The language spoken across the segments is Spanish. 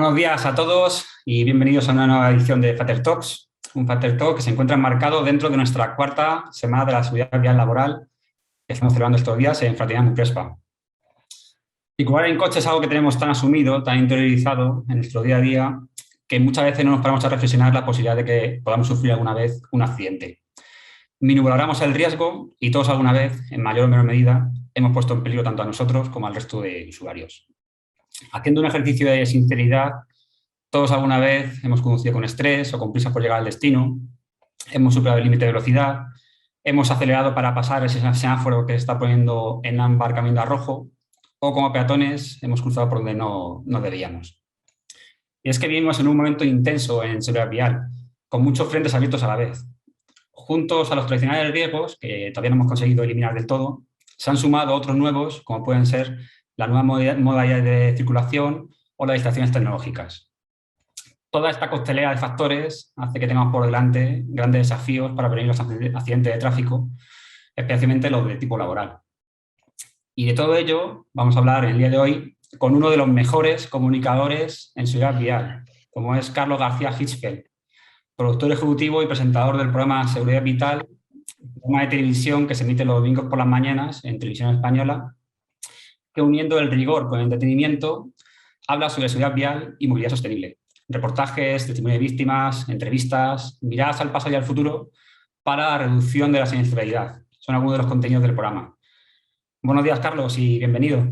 Buenos días a todos y bienvenidos a una nueva edición de Fater Talks, un Fater Talk que se encuentra enmarcado dentro de nuestra cuarta semana de la seguridad vial laboral que estamos celebrando estos días en Fraternidad Muprespa. Circular en coche es algo que tenemos tan asumido, tan interiorizado en nuestro día a día, que muchas veces no nos paramos a reflexionar la posibilidad de que podamos sufrir alguna vez un accidente. Minimizamos el riesgo y todos alguna vez, en mayor o menor medida, hemos puesto en peligro tanto a nosotros como al resto de usuarios. Haciendo un ejercicio de sinceridad, todos alguna vez hemos conducido con estrés o con prisa por llegar al destino, hemos superado el límite de velocidad, hemos acelerado para pasar ese semáforo que se está poniendo en ámbar cambiando a rojo, o como peatones hemos cruzado por donde no debíamos. Y es que vivimos en un momento intenso en seguridad vial, con muchos frentes abiertos a la vez. Juntos a los tradicionales riesgos, que todavía no hemos conseguido eliminar del todo, se han sumado otros nuevos, como pueden ser la nueva modalidad de circulación o las distracciones tecnológicas. Toda esta costelera de factores hace que tengamos por delante grandes desafíos para prevenir los accidentes de tráfico, especialmente los de tipo laboral. Y de todo ello vamos a hablar en el día de hoy con uno de los mejores comunicadores en seguridad vial, como es Carlos García Hirschfeld, productor ejecutivo y presentador del programa Seguridad Vital, un programa de televisión que se emite los domingos por las mañanas en Televisión Española, que uniendo el rigor con el entretenimiento habla sobre seguridad vial y movilidad sostenible. Reportajes, testimonio de víctimas, entrevistas, miradas al pasado y al futuro para la reducción de la siniestralidad. Son algunos de los contenidos del programa. Buenos días, Carlos, y bienvenido.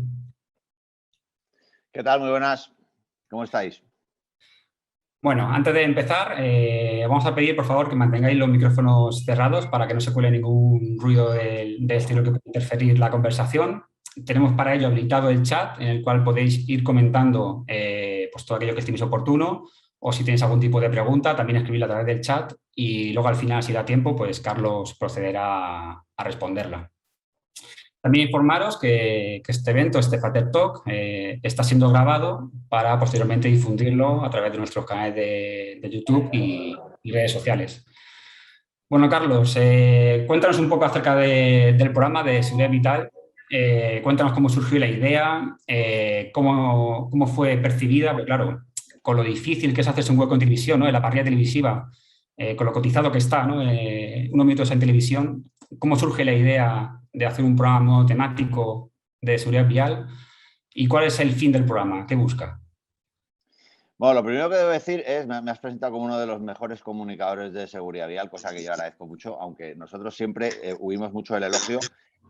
¿Qué tal? Muy buenas. ¿Cómo estáis? Bueno, antes de empezar, vamos a pedir, por favor, que mantengáis los micrófonos cerrados para que no se cuele ningún ruido del estilo que pueda interferir la conversación. Tenemos para ello habilitado el chat, en el cual podéis ir comentando pues todo aquello que estiméis oportuno, o si tenéis algún tipo de pregunta, también escribirla a través del chat y luego al final, si da tiempo, pues Carlos procederá a responderla. También informaros que este evento, este Fater Talk, está siendo grabado para posteriormente difundirlo a través de nuestros canales de YouTube y redes sociales. Bueno, Carlos, cuéntanos un poco acerca del programa de Seguridad Vital. Cuéntanos cómo surgió la idea, cómo fue percibida, porque claro, con lo difícil que es hacerse un hueco en televisión, ¿no? En la parrilla televisiva, con lo cotizado que está, ¿no? Unos minutos en televisión, ¿cómo surge la idea de hacer un programa temático de seguridad vial y cuál es el fin del programa? ¿Qué busca? Bueno, lo primero que debo decir es, me has presentado como uno de los mejores comunicadores de seguridad vial, cosa que yo agradezco mucho, aunque nosotros siempre huimos mucho del elogio,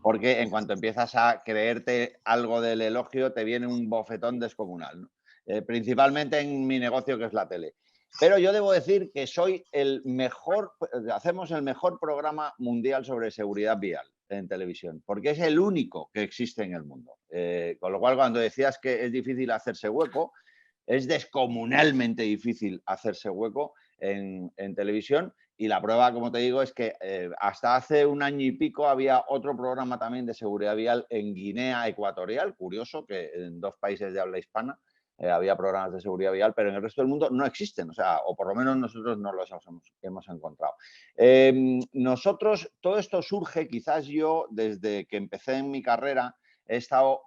porque en cuanto empiezas a creerte algo del elogio, te viene un bofetón descomunal, ¿no? Principalmente en mi negocio, que es la tele. Pero yo debo decir que hacemos el mejor programa mundial sobre seguridad vial en televisión, porque es el único que existe en el mundo. Con lo cual, cuando decías que es difícil hacerse hueco, es descomunalmente difícil hacerse hueco en televisión, y la prueba, como te digo, es que hasta hace un año y pico había otro programa también de seguridad vial en Guinea Ecuatorial, curioso que en dos países de habla hispana había programas de seguridad vial, pero en el resto del mundo no existen, o por lo menos nosotros no los hemos encontrado. Nosotros, todo esto surge, quizás yo, desde que empecé en mi carrera, he estado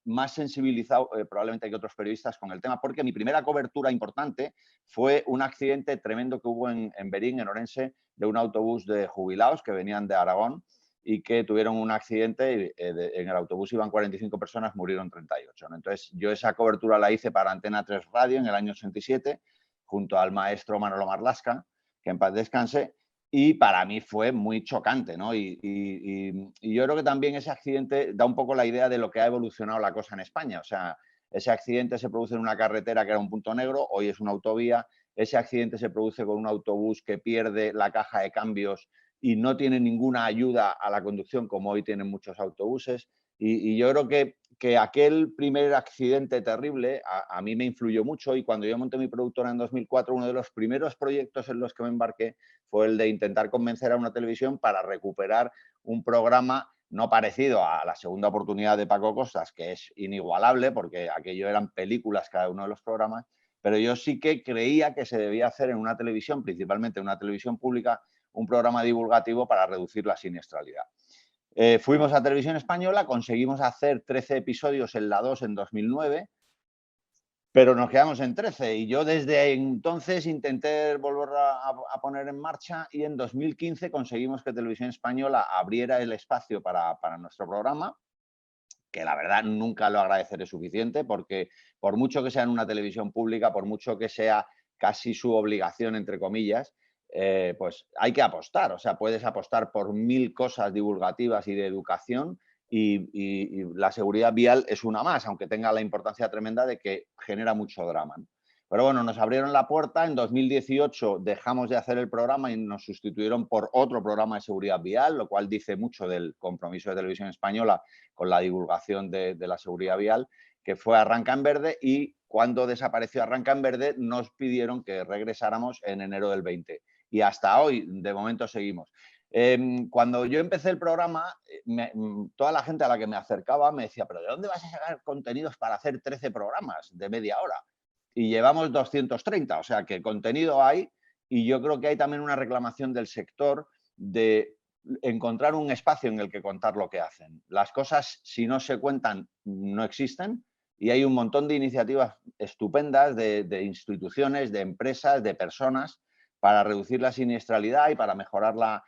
más sensibilizado probablemente que otros periodistas con el tema, porque mi primera cobertura importante fue un accidente tremendo que hubo en Berín, en Orense, de un autobús de jubilados que venían de Aragón y que tuvieron un accidente. En el autobús iban 45 personas, murieron 38, ¿no? Entonces, yo esa cobertura la hice para Antena 3 Radio en el año 87, junto al maestro Manolo Marlasca, que en paz descanse. Y para mí fue muy chocante, ¿no? Y yo creo que también ese accidente da un poco la idea de lo que ha evolucionado la cosa en España. O sea, ese accidente se produce en una carretera que era un punto negro, hoy es una autovía. Ese accidente se produce con un autobús que pierde la caja de cambios y no tiene ninguna ayuda a la conducción, como hoy tienen muchos autobuses. Y yo creo que aquel primer accidente terrible a mí me influyó mucho, y cuando yo monté mi productora en 2004, uno de los primeros proyectos en los que me embarqué fue el de intentar convencer a una televisión para recuperar un programa no parecido a La Segunda Oportunidad de Paco Costas, que es inigualable porque aquello eran películas cada uno de los programas, pero yo sí que creía que se debía hacer en una televisión, principalmente en una televisión pública, un programa divulgativo para reducir la siniestralidad. Fuimos a Televisión Española, conseguimos hacer 13 episodios en la 2 en 2009, pero nos quedamos en 13 y yo desde entonces intenté volver a poner en marcha y en 2015 conseguimos que Televisión Española abriera el espacio para nuestro programa, que la verdad nunca lo agradeceré suficiente porque por mucho que sea en una televisión pública, por mucho que sea casi su obligación, entre comillas, pues hay que apostar. O sea, puedes apostar por 1000 cosas divulgativas y de educación y la seguridad vial es una más, aunque tenga la importancia tremenda de que genera mucho drama, ¿no? Pero bueno, nos abrieron la puerta, en 2018 dejamos de hacer el programa y nos sustituyeron por otro programa de seguridad vial, lo cual dice mucho del compromiso de Televisión Española con la divulgación de la seguridad vial, que fue Arranca en Verde, y cuando desapareció Arranca en Verde nos pidieron que regresáramos en enero del 20. Y hasta hoy, de momento, seguimos. Cuando yo empecé el programa, toda la gente a la que me acercaba me decía, ¿pero de dónde vas a sacar contenidos para hacer 13 programas de media hora? Y llevamos 230, o sea que contenido hay, y yo creo que hay también una reclamación del sector de encontrar un espacio en el que contar lo que hacen. Las cosas, si no se cuentan, no existen, y hay un montón de iniciativas estupendas de instituciones, de empresas, de personas para reducir la siniestralidad y para mejorar la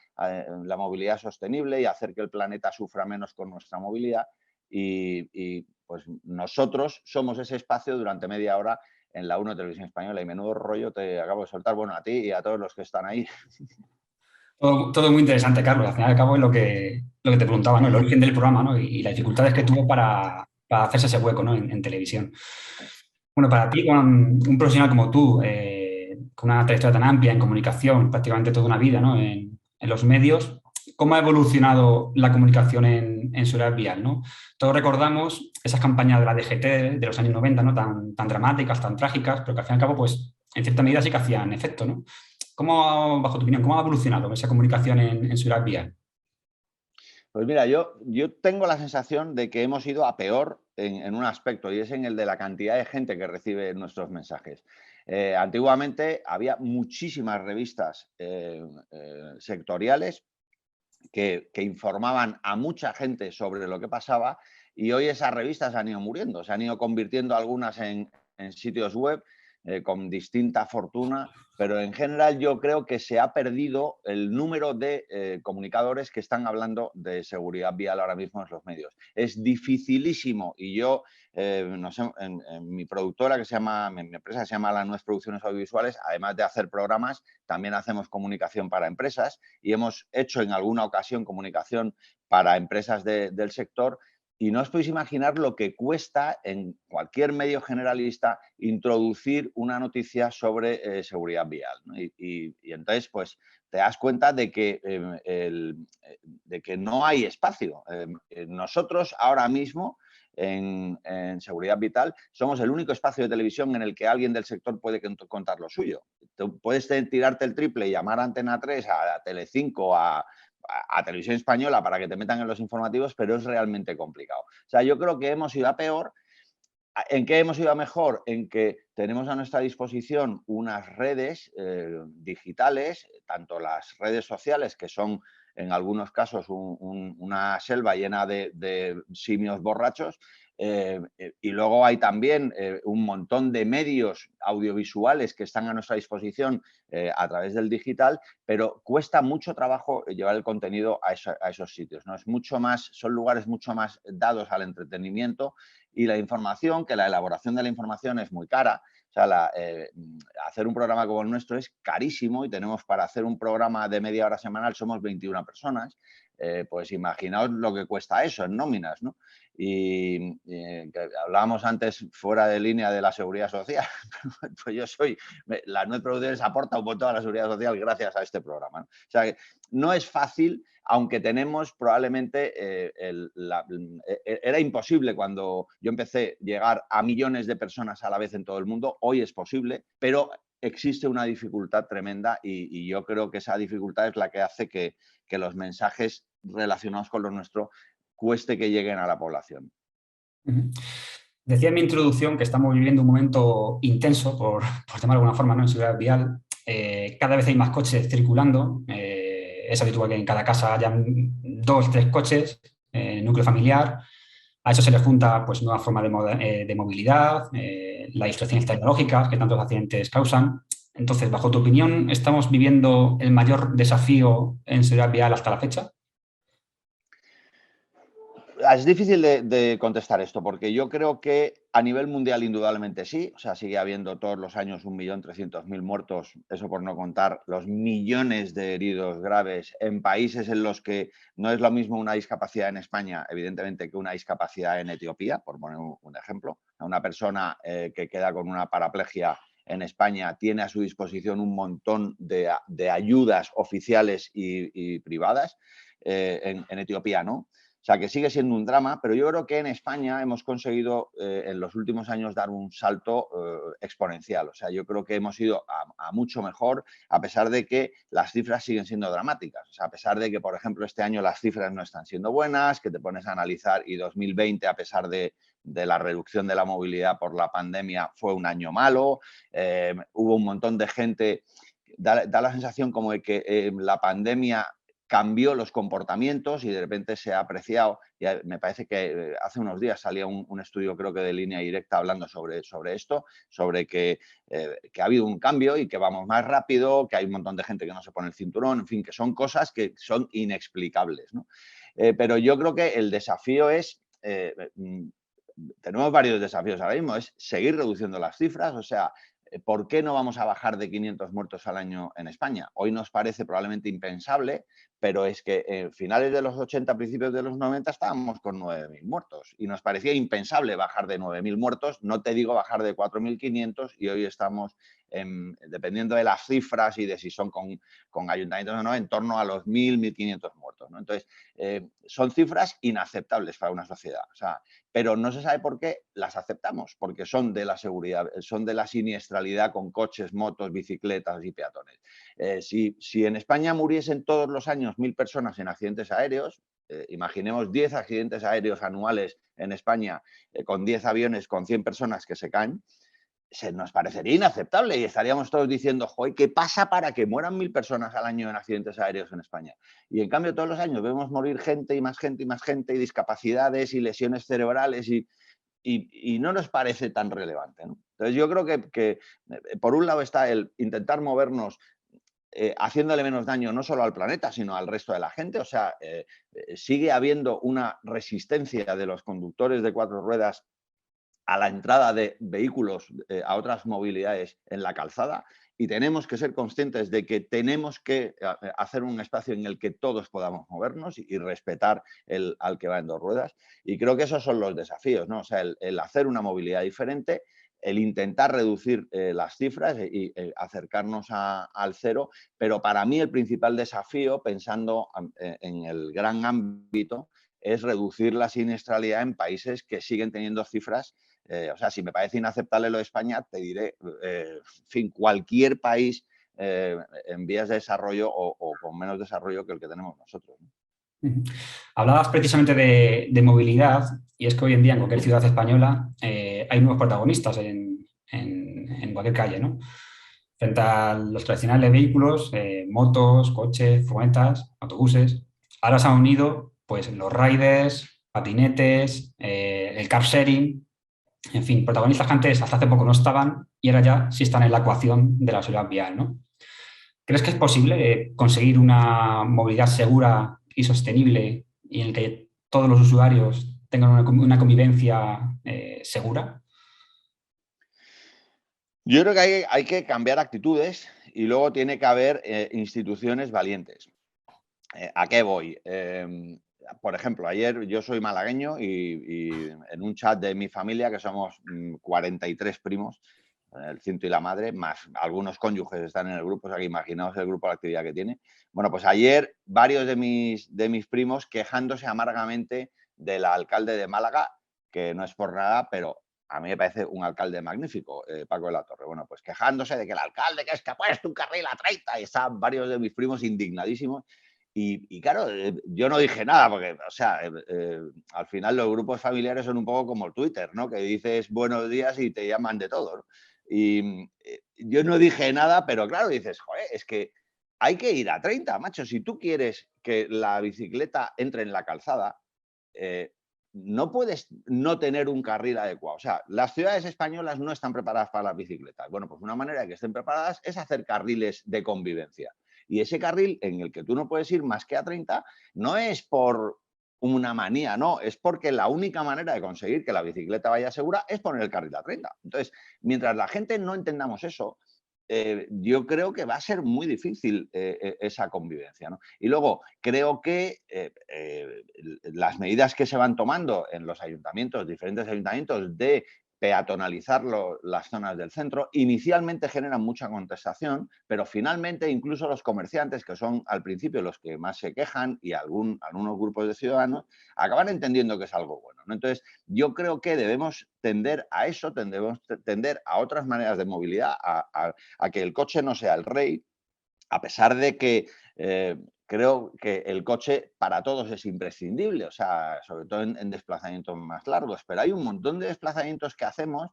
movilidad sostenible y hacer que el planeta sufra menos con nuestra movilidad. Y pues nosotros somos ese espacio durante media hora en la 1 Televisión Española. Y menudo rollo te acabo de soltar, bueno, a ti y a todos los que están ahí. Todo muy interesante, Carlos. Al final y al cabo es lo que te preguntaba, ¿no? El origen del programa, ¿no? Y las dificultades que tuvo para hacerse ese hueco, ¿no? En televisión. Bueno, para ti, con un profesional como tú, con una trayectoria tan amplia en comunicación, prácticamente toda una vida, ¿no? En los medios, ¿cómo ha evolucionado la comunicación en seguridad vial, ¿no? Todos recordamos esas campañas de la DGT de los años 90, ¿no? Tan dramáticas, tan trágicas, pero que al fin y al cabo, pues, en cierta medida sí que hacían efecto, ¿no? ¿Cómo, bajo tu opinión, cómo ha evolucionado esa comunicación en seguridad vial? Pues mira, yo tengo la sensación de que hemos ido a peor en un aspecto, y es en el de la cantidad de gente que recibe nuestros mensajes. Antiguamente había muchísimas revistas sectoriales que informaban a mucha gente sobre lo que pasaba, y hoy esas revistas se han ido muriendo, se han ido convirtiendo algunas en sitios web con distinta fortuna, pero en general yo creo que se ha perdido el número de comunicadores que están hablando de seguridad vial ahora mismo en los medios. Es dificilísimo, y yo, no sé, en mi productora que se llama, mi empresa que se llama La Nuez Producciones Audiovisuales, además de hacer programas, también hacemos comunicación para empresas y hemos hecho en alguna ocasión comunicación para empresas del sector. Y no os podéis imaginar lo que cuesta en cualquier medio generalista introducir una noticia sobre seguridad vial, ¿no? Y entonces, pues, te das cuenta de que, de que no hay espacio. Nosotros ahora mismo, en Seguridad Vital, somos el único espacio de televisión en el que alguien del sector puede contar lo suyo. Tú puedes tirarte el triple y llamar a Antena 3, a Telecinco, a Televisión Española para que te metan en los informativos, pero es realmente complicado. O sea, yo creo que hemos ido a peor. ¿En qué hemos ido a mejor? En que tenemos a nuestra disposición unas redes digitales, tanto las redes sociales, que son en algunos casos una selva llena de simios borrachos, y luego hay también un montón de medios audiovisuales que están a nuestra disposición a través del digital, pero cuesta mucho trabajo llevar el contenido a esos sitios, ¿no? Es mucho más, son lugares mucho más dados al entretenimiento y la información, que la elaboración de la información es muy cara. O sea, hacer un programa como el nuestro es carísimo, y tenemos, para hacer un programa de media hora semanal, somos 21 personas. Pues imaginaos lo que cuesta eso en nóminas, ¿no? Y que hablábamos antes fuera de línea de la seguridad social. Pues la Nuez Producciones aporta un montón a la seguridad social gracias a este programa, ¿no? O sea, que no es fácil, aunque tenemos probablemente, era imposible cuando yo empecé llegar a millones de personas a la vez en todo el mundo. Hoy es posible, pero existe una dificultad tremenda, y yo creo que esa dificultad es la que hace que los mensajes relacionados con lo nuestro cueste que lleguen a la población. Decía en mi introducción que estamos viviendo un momento intenso, por llamarlo de alguna forma, ¿no? En seguridad vial. Cada vez hay más coches circulando. Es habitual que en cada casa hayan 2 o 3 coches, núcleo familiar. A eso se le junta pues, nuevas formas de movilidad, las distracciones tecnológicas que tantos accidentes causan. Entonces, bajo tu opinión, ¿estamos viviendo el mayor desafío en seguridad vial hasta la fecha? Es difícil de contestar esto, porque yo creo que a nivel mundial indudablemente sí, o sea, sigue habiendo todos los años 1.300.000 muertos, eso por no contar los millones de heridos graves en países en los que no es lo mismo una discapacidad en España, evidentemente, que una discapacidad en Etiopía, por poner un ejemplo. Una persona que queda con una paraplegia en España tiene a su disposición un montón de ayudas oficiales y privadas, en Etiopía no. O sea, que sigue siendo un drama, pero yo creo que en España hemos conseguido en los últimos años dar un salto exponencial. O sea, yo creo que hemos ido a mucho mejor, a pesar de que las cifras siguen siendo dramáticas. O sea, a pesar de que, por ejemplo, este año las cifras no están siendo buenas, que te pones a analizar y 2020, a pesar de la reducción de la movilidad por la pandemia, fue un año malo. Hubo un montón de gente, da la sensación como de que la pandemia cambió los comportamientos y de repente se ha apreciado, y me parece que hace unos días salía un estudio, creo que de Línea Directa, hablando sobre esto, sobre que ha habido un cambio y que vamos más rápido, que hay un montón de gente que no se pone el cinturón, en fin, que son cosas que son inexplicables, ¿no? Pero yo creo que el desafío es, tenemos varios desafíos ahora mismo, es seguir reduciendo las cifras, o sea, ¿por qué no vamos a bajar de 500 muertos al año en España? Hoy nos parece probablemente impensable, pero es que en finales de los 80, principios de los 90 estábamos con 9.000 muertos y nos parecía impensable bajar de 9.000 muertos, no te digo bajar de 4.500, y hoy estamos, dependiendo de las cifras y de si son con ayuntamientos o no, en torno a los 1.000, 1.500 muertos, ¿no? Entonces, son cifras inaceptables para una sociedad. O sea, pero no se sabe por qué las aceptamos, porque son de la seguridad, son de la siniestralidad con coches, motos, bicicletas y peatones. Si en España muriesen todos los años 1.000 personas en accidentes aéreos, imaginemos 10 accidentes aéreos anuales en España, con 10 aviones con 100 personas que se caen, se nos parecería inaceptable y estaríamos todos diciendo, joder, ¿qué pasa para que mueran 1.000 personas al año en accidentes aéreos en España? Y en cambio todos los años vemos morir gente y más gente y más gente, y discapacidades y lesiones cerebrales, y no nos parece tan relevante, ¿no? Entonces yo creo que por un lado está el intentar movernos haciéndole menos daño no solo al planeta, sino al resto de la gente. O sea, sigue habiendo una resistencia de los conductores de 4 ruedas a la entrada de vehículos a otras movilidades en la calzada, y tenemos que ser conscientes de que tenemos que hacer un espacio en el que todos podamos movernos y respetar al que va en 2 ruedas. Y creo que esos son los desafíos, ¿no? O sea, el hacer una movilidad diferente, el intentar reducir las cifras y acercarnos al cero, pero para mí el principal desafío, pensando en el gran ámbito, es reducir la siniestralidad en países que siguen teniendo cifras. O sea, si me parece inaceptable lo de España, te diré, en fin, cualquier país en vías de desarrollo o con menos desarrollo que el que tenemos nosotros, ¿no? Hablabas precisamente de movilidad, y es que hoy en día en cualquier ciudad española hay nuevos protagonistas en cualquier calle, ¿no? Frente a los tradicionales vehículos, motos, coches, furgonetas, autobuses, ahora se han unido pues, los riders, patinetes, el car sharing, en fin, protagonistas que antes hasta hace poco no estaban y ahora ya sí están en la ecuación de la seguridad vial, ¿no? ¿Crees que es posible conseguir una movilidad segura y sostenible y en el que todos los usuarios tengan una convivencia segura? Yo creo que hay que cambiar actitudes y luego tiene que haber instituciones valientes. ¿A qué voy? Por ejemplo, ayer yo soy malagueño y en un chat de mi familia, que somos 43 primos, el ciento y la madre, más algunos cónyuges están en el grupo, o sea que imaginaos el grupo de actividad que tiene. Bueno, pues ayer varios de mis primos quejándose amargamente del alcalde de Málaga, que no es por nada, pero a mí me parece un alcalde magnífico, Paco de la Torre. Bueno, pues quejándose de que el alcalde, que es que ha puesto un carril a 30, y están varios de mis primos indignadísimos. Y claro, yo no dije nada, porque, o sea, al final los grupos familiares son un poco como el Twitter, ¿no? Que dices buenos días y te llaman de todo, ¿no? Y yo no dije nada, pero claro, dices, joder, es que hay que ir a 30, macho. Si tú quieres que la bicicleta entre en la calzada, no puedes no tener un carril adecuado. O sea, las ciudades españolas no están preparadas para las bicicletas. Bueno, pues una manera de que estén preparadas es hacer carriles de convivencia. Y ese carril en el que tú no puedes ir más que a 30 no es por una manía, no, es porque la única manera de conseguir que la bicicleta vaya segura es poner el carril a 30. Entonces, mientras la gente no entendamos eso, yo creo que va a ser muy difícil esa convivencia, ¿no? Y luego, creo que las medidas que se van tomando en los ayuntamientos, diferentes ayuntamientos, de peatonalizar las zonas del centro, inicialmente generan mucha contestación, pero finalmente incluso los comerciantes, que son al principio los que más se quejan, y algunos grupos de ciudadanos, acaban entendiendo que es algo bueno, ¿no? Entonces, yo creo que debemos tender a eso, debemos tender a otras maneras de movilidad, a que el coche no sea el rey, a pesar de que creo que el coche para todos es imprescindible, o sea, sobre todo en desplazamientos más largos, pero hay un montón de desplazamientos que hacemos.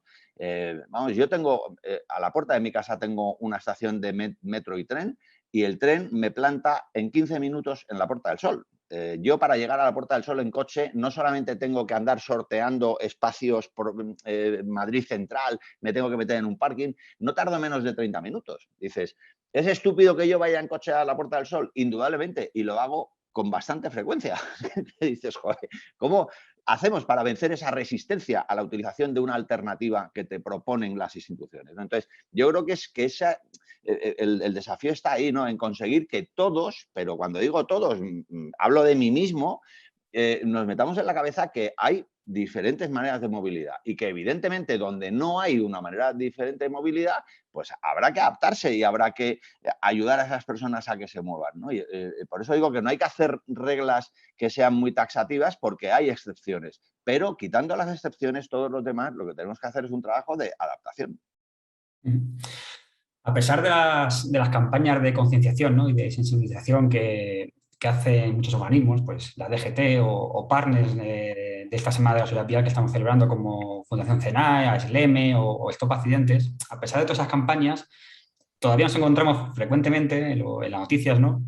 Vamos, yo tengo, a la puerta de mi casa tengo una estación de metro y tren, y el tren me planta en 15 minutos en la Puerta del Sol. Yo, para llegar a la Puerta del Sol en coche, no solamente tengo que andar sorteando espacios por Madrid Central, me tengo que meter en un parking, no tardo menos de 30 minutos. Dices, ¿es estúpido que yo vaya en coche a la Puerta del Sol? Indudablemente, y lo hago con bastante frecuencia. Dices, joder, ¿cómo hacemos para vencer esa resistencia a la utilización de una alternativa que te proponen las instituciones? Entonces, yo creo que el desafío está ahí, ¿no? En conseguir que todos, pero cuando digo todos, hablo de mí mismo, nos metamos en la cabeza que hay diferentes maneras de movilidad, y que evidentemente donde no hay una manera diferente de movilidad, pues habrá que adaptarse y habrá que ayudar a esas personas a que se muevan, ¿no? Y, por eso digo que no hay que hacer reglas que sean muy taxativas, porque hay excepciones, pero quitando las excepciones, todos los demás, lo que tenemos que hacer es un trabajo de adaptación. A pesar de las campañas de concienciación, ¿no?, y de sensibilización que hacen muchos organismos, pues la DGT o partners de esta Semana de la Seguridad Vial que estamos celebrando, como Fundación CENAE, ASLM o Stop Accidentes, a pesar de todas esas campañas, todavía nos encontramos frecuentemente en las noticias, ¿no?,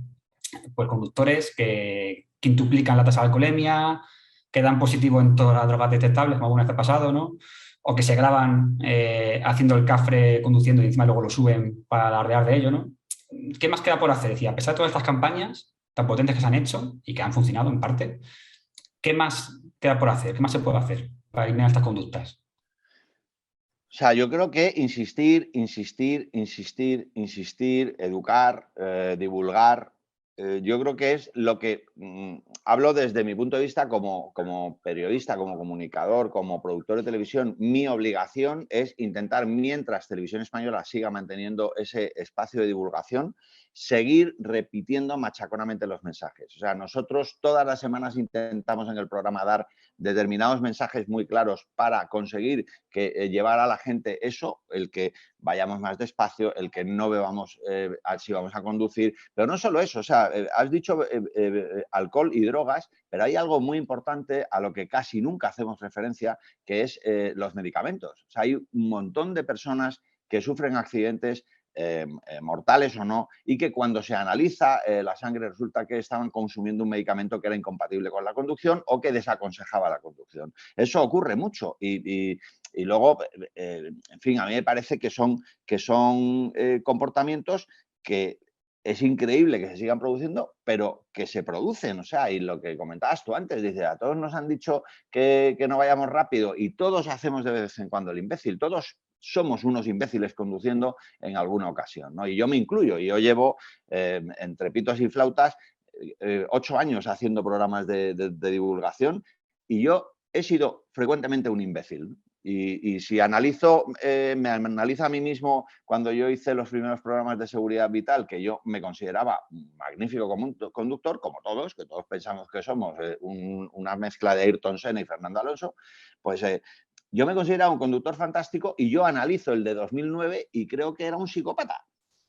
pues conductores que quintuplican la tasa de alcoholemia, que dan positivo en todas las drogas detectables, como alguna vez ha pasado, ¿no?, o que se graban haciendo el cafre conduciendo y encima luego lo suben para alardear de ello, ¿no? ¿Qué más queda por hacer? Es decir, a pesar de todas estas campañas tan potentes que se han hecho y que han funcionado en parte, ¿qué más queda por hacer? ¿Qué más se puede hacer para eliminar estas conductas? O sea, yo creo que insistir, insistir, insistir, insistir, educar, divulgar, yo creo que es lo que hablo desde mi punto de vista como periodista, como comunicador, como productor de televisión. Mi obligación es intentar, mientras Televisión Española siga manteniendo ese espacio de divulgación, seguir repitiendo machaconamente los mensajes. O sea, nosotros todas las semanas intentamos en el programa dar determinados mensajes muy claros para conseguir que llevar a la gente eso, el que vayamos más despacio, el que no bebamos si vamos a conducir, pero no solo eso. O sea, has dicho alcohol y drogas, pero hay algo muy importante a lo que casi nunca hacemos referencia, que es los medicamentos. O sea, hay un montón de personas que sufren accidentes, mortales o no, y que cuando se analiza la sangre resulta que estaban consumiendo un medicamento que era incompatible con la conducción o que desaconsejaba la conducción. Eso ocurre mucho y luego, en fin, a mí me parece que son comportamientos que es increíble que se sigan produciendo, pero que se producen. O sea, y lo que comentabas tú antes, dice, a todos nos han dicho que no vayamos rápido y todos hacemos de vez en cuando el imbécil. Todos somos unos imbéciles conduciendo en alguna ocasión, ¿no? Y yo me incluyo. Yo llevo, entre pitos y flautas, 8 años haciendo programas de divulgación, y yo he sido frecuentemente un imbécil. Y si analizo, me analizo a mí mismo cuando yo hice los primeros programas de seguridad vital, que yo me consideraba un magnífico conductor, como todos, que todos pensamos que somos una mezcla de Ayrton Senna y Fernando Alonso, pues yo me consideraba un conductor fantástico, y yo analizo el de 2009 y creo que era un psicópata.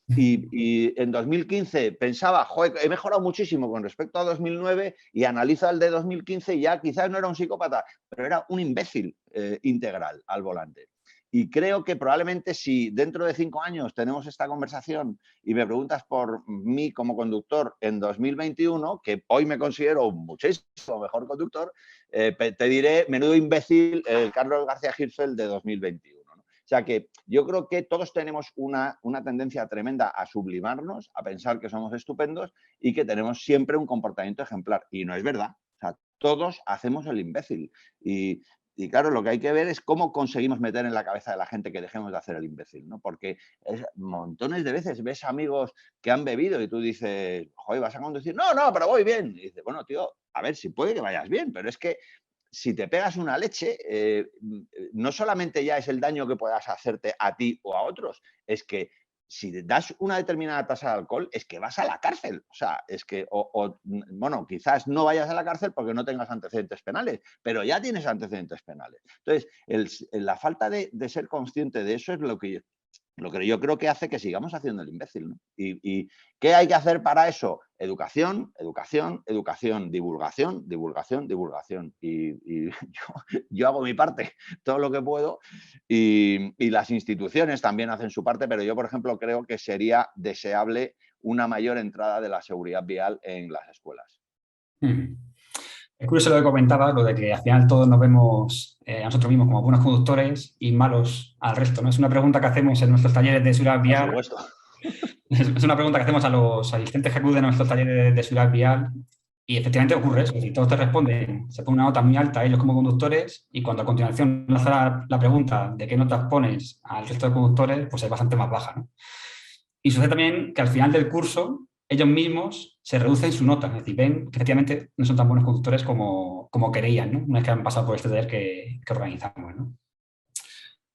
Y en 2015 pensaba, joder, he mejorado muchísimo con respecto a 2009, y analizo el de 2015 y ya quizás no era un psicópata, pero era un imbécil integral al volante. Y creo que probablemente si dentro de 5 años tenemos esta conversación y me preguntas por mí como conductor en 2021, que hoy me considero muchísimo mejor conductor, te diré, menudo imbécil, el Carlos García Hirfeld de 2021. ¿No? O sea que yo creo que todos tenemos una tendencia tremenda a sublimarnos, a pensar que somos estupendos y que tenemos siempre un comportamiento ejemplar. Y no es verdad. O sea, todos hacemos el imbécil. Y claro, lo que hay que ver es cómo conseguimos meter en la cabeza de la gente que dejemos de hacer el imbécil, ¿no? Porque montones de veces ves amigos que han bebido y tú dices, joder, ¿vas a conducir? No, no, pero voy bien. Y dices, bueno, tío, a ver, si puede que vayas bien, pero es que si te pegas una leche, no solamente ya es el daño que puedas hacerte a ti o a otros, es que si das una determinada tasa de alcohol, es que vas a la cárcel. O sea, es que, bueno, quizás no vayas a la cárcel porque no tengas antecedentes penales, pero ya tienes antecedentes penales. Entonces, la falta de ser consciente de eso es lo que yo creo que hace que sigamos haciendo el imbécil, ¿no? ¿Y qué hay que hacer para eso? Educación, educación, educación, divulgación, divulgación, divulgación. Y yo hago mi parte, todo lo que puedo, y las instituciones también hacen su parte, pero yo, por ejemplo, creo que sería deseable una mayor entrada de la seguridad vial en las escuelas. Es curioso lo que comentabas, lo de que al final todos nos vemos a nosotros mismos como buenos conductores y malos al resto, ¿no? Es una pregunta que hacemos en nuestros talleres de seguridad Por vial. supuesto. Es una pregunta que hacemos a los asistentes que acuden a nuestros talleres de seguridad vial y efectivamente ocurre eso. Si todos te responden, se pone una nota muy alta a ellos como conductores y cuando a continuación lanzas la pregunta de qué notas pones al resto de conductores, pues es bastante más baja, ¿no? Y sucede también que al final del curso ellos mismos se reducen su nota, es decir, ven que efectivamente no son tan buenos conductores como creían, ¿no? Una vez que han pasado por este taller que organizamos, ¿no?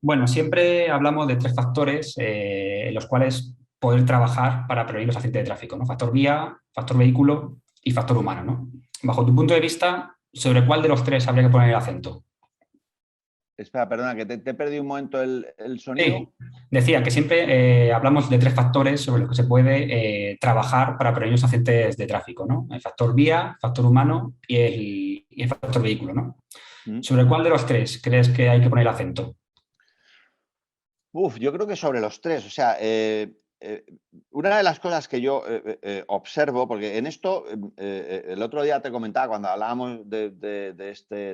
Bueno, siempre hablamos de 3 factores en los cuales poder trabajar para prevenir los accidentes de tráfico, ¿no? Factor vía, factor vehículo y factor humano, ¿no? Bajo tu punto de vista, ¿sobre cuál de los 3 habría que poner el acento? Espera, perdona, que te he perdido un momento el sonido. Sí, decía que siempre hablamos de 3 factores sobre los que se puede trabajar para prevenir los accidentes de tráfico, ¿no? El factor vía, factor humano y el factor vehículo, ¿no? ¿Sobre cuál de los 3 crees que hay que poner el acento? Yo creo que sobre los 3. O sea, una de las cosas que yo observo, porque en esto, el otro día te comentaba, cuando hablábamos de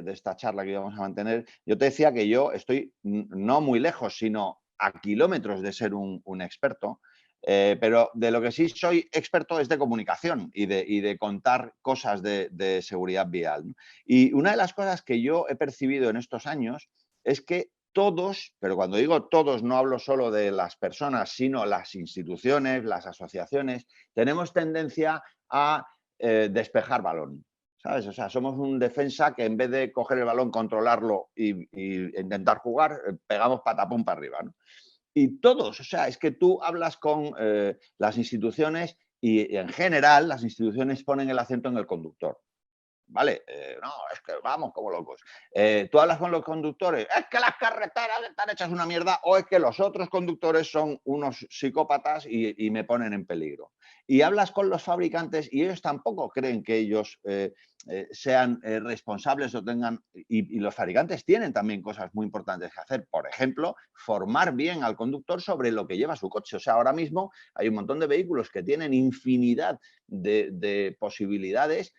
esta charla que íbamos a mantener, yo te decía que yo estoy no muy lejos, sino a kilómetros de ser un experto. Pero de lo que sí soy experto es de comunicación y de contar cosas de seguridad vial, ¿no? Y una de las cosas que yo he percibido en estos años es que todos, pero cuando digo todos no hablo solo de las personas, sino las instituciones, las asociaciones, tenemos tendencia a despejar balón. ¿Sabes? O sea, somos un defensa que en vez de coger el balón, controlarlo y intentar jugar, pegamos patapum para arriba, ¿no? Y todos, o sea, es que tú hablas con las instituciones y en general las instituciones ponen el acento en el conductor. ¿Vale? No, es que vamos como locos. Tú hablas con los conductores, es que las carreteras están hechas una mierda o es que los otros conductores son unos psicópatas y me ponen en peligro. Y hablas con los fabricantes y ellos tampoco creen que ellos sean responsables o tengan... Y los fabricantes tienen también cosas muy importantes que hacer. Por ejemplo, formar bien al conductor sobre lo que lleva su coche. O sea, ahora mismo hay un montón de vehículos que tienen infinidad de posibilidades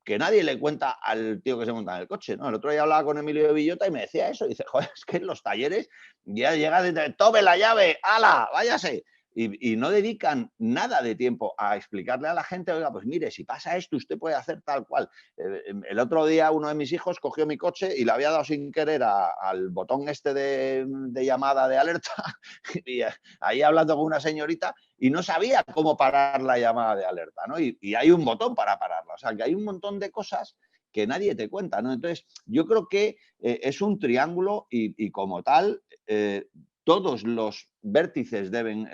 que nadie le cuenta al tío que se monta en el coche, ¿no? El otro día hablaba con Emilio de Villota y me decía eso. Dice, joder, es que en los talleres ya llega desde, tome la llave, ¡hala, váyase! Y no dedican nada de tiempo a explicarle a la gente, oiga, pues mire, si pasa esto, usted puede hacer tal cual. El otro día uno de mis hijos cogió mi coche y le había dado sin querer al botón este de llamada de alerta y ahí hablando con una señorita y no sabía cómo parar la llamada de alerta, ¿no? Y hay un botón para pararla. O sea, que hay un montón de cosas que nadie te cuenta, ¿no? Entonces, yo creo que es un triángulo y como tal, todos los vértices deben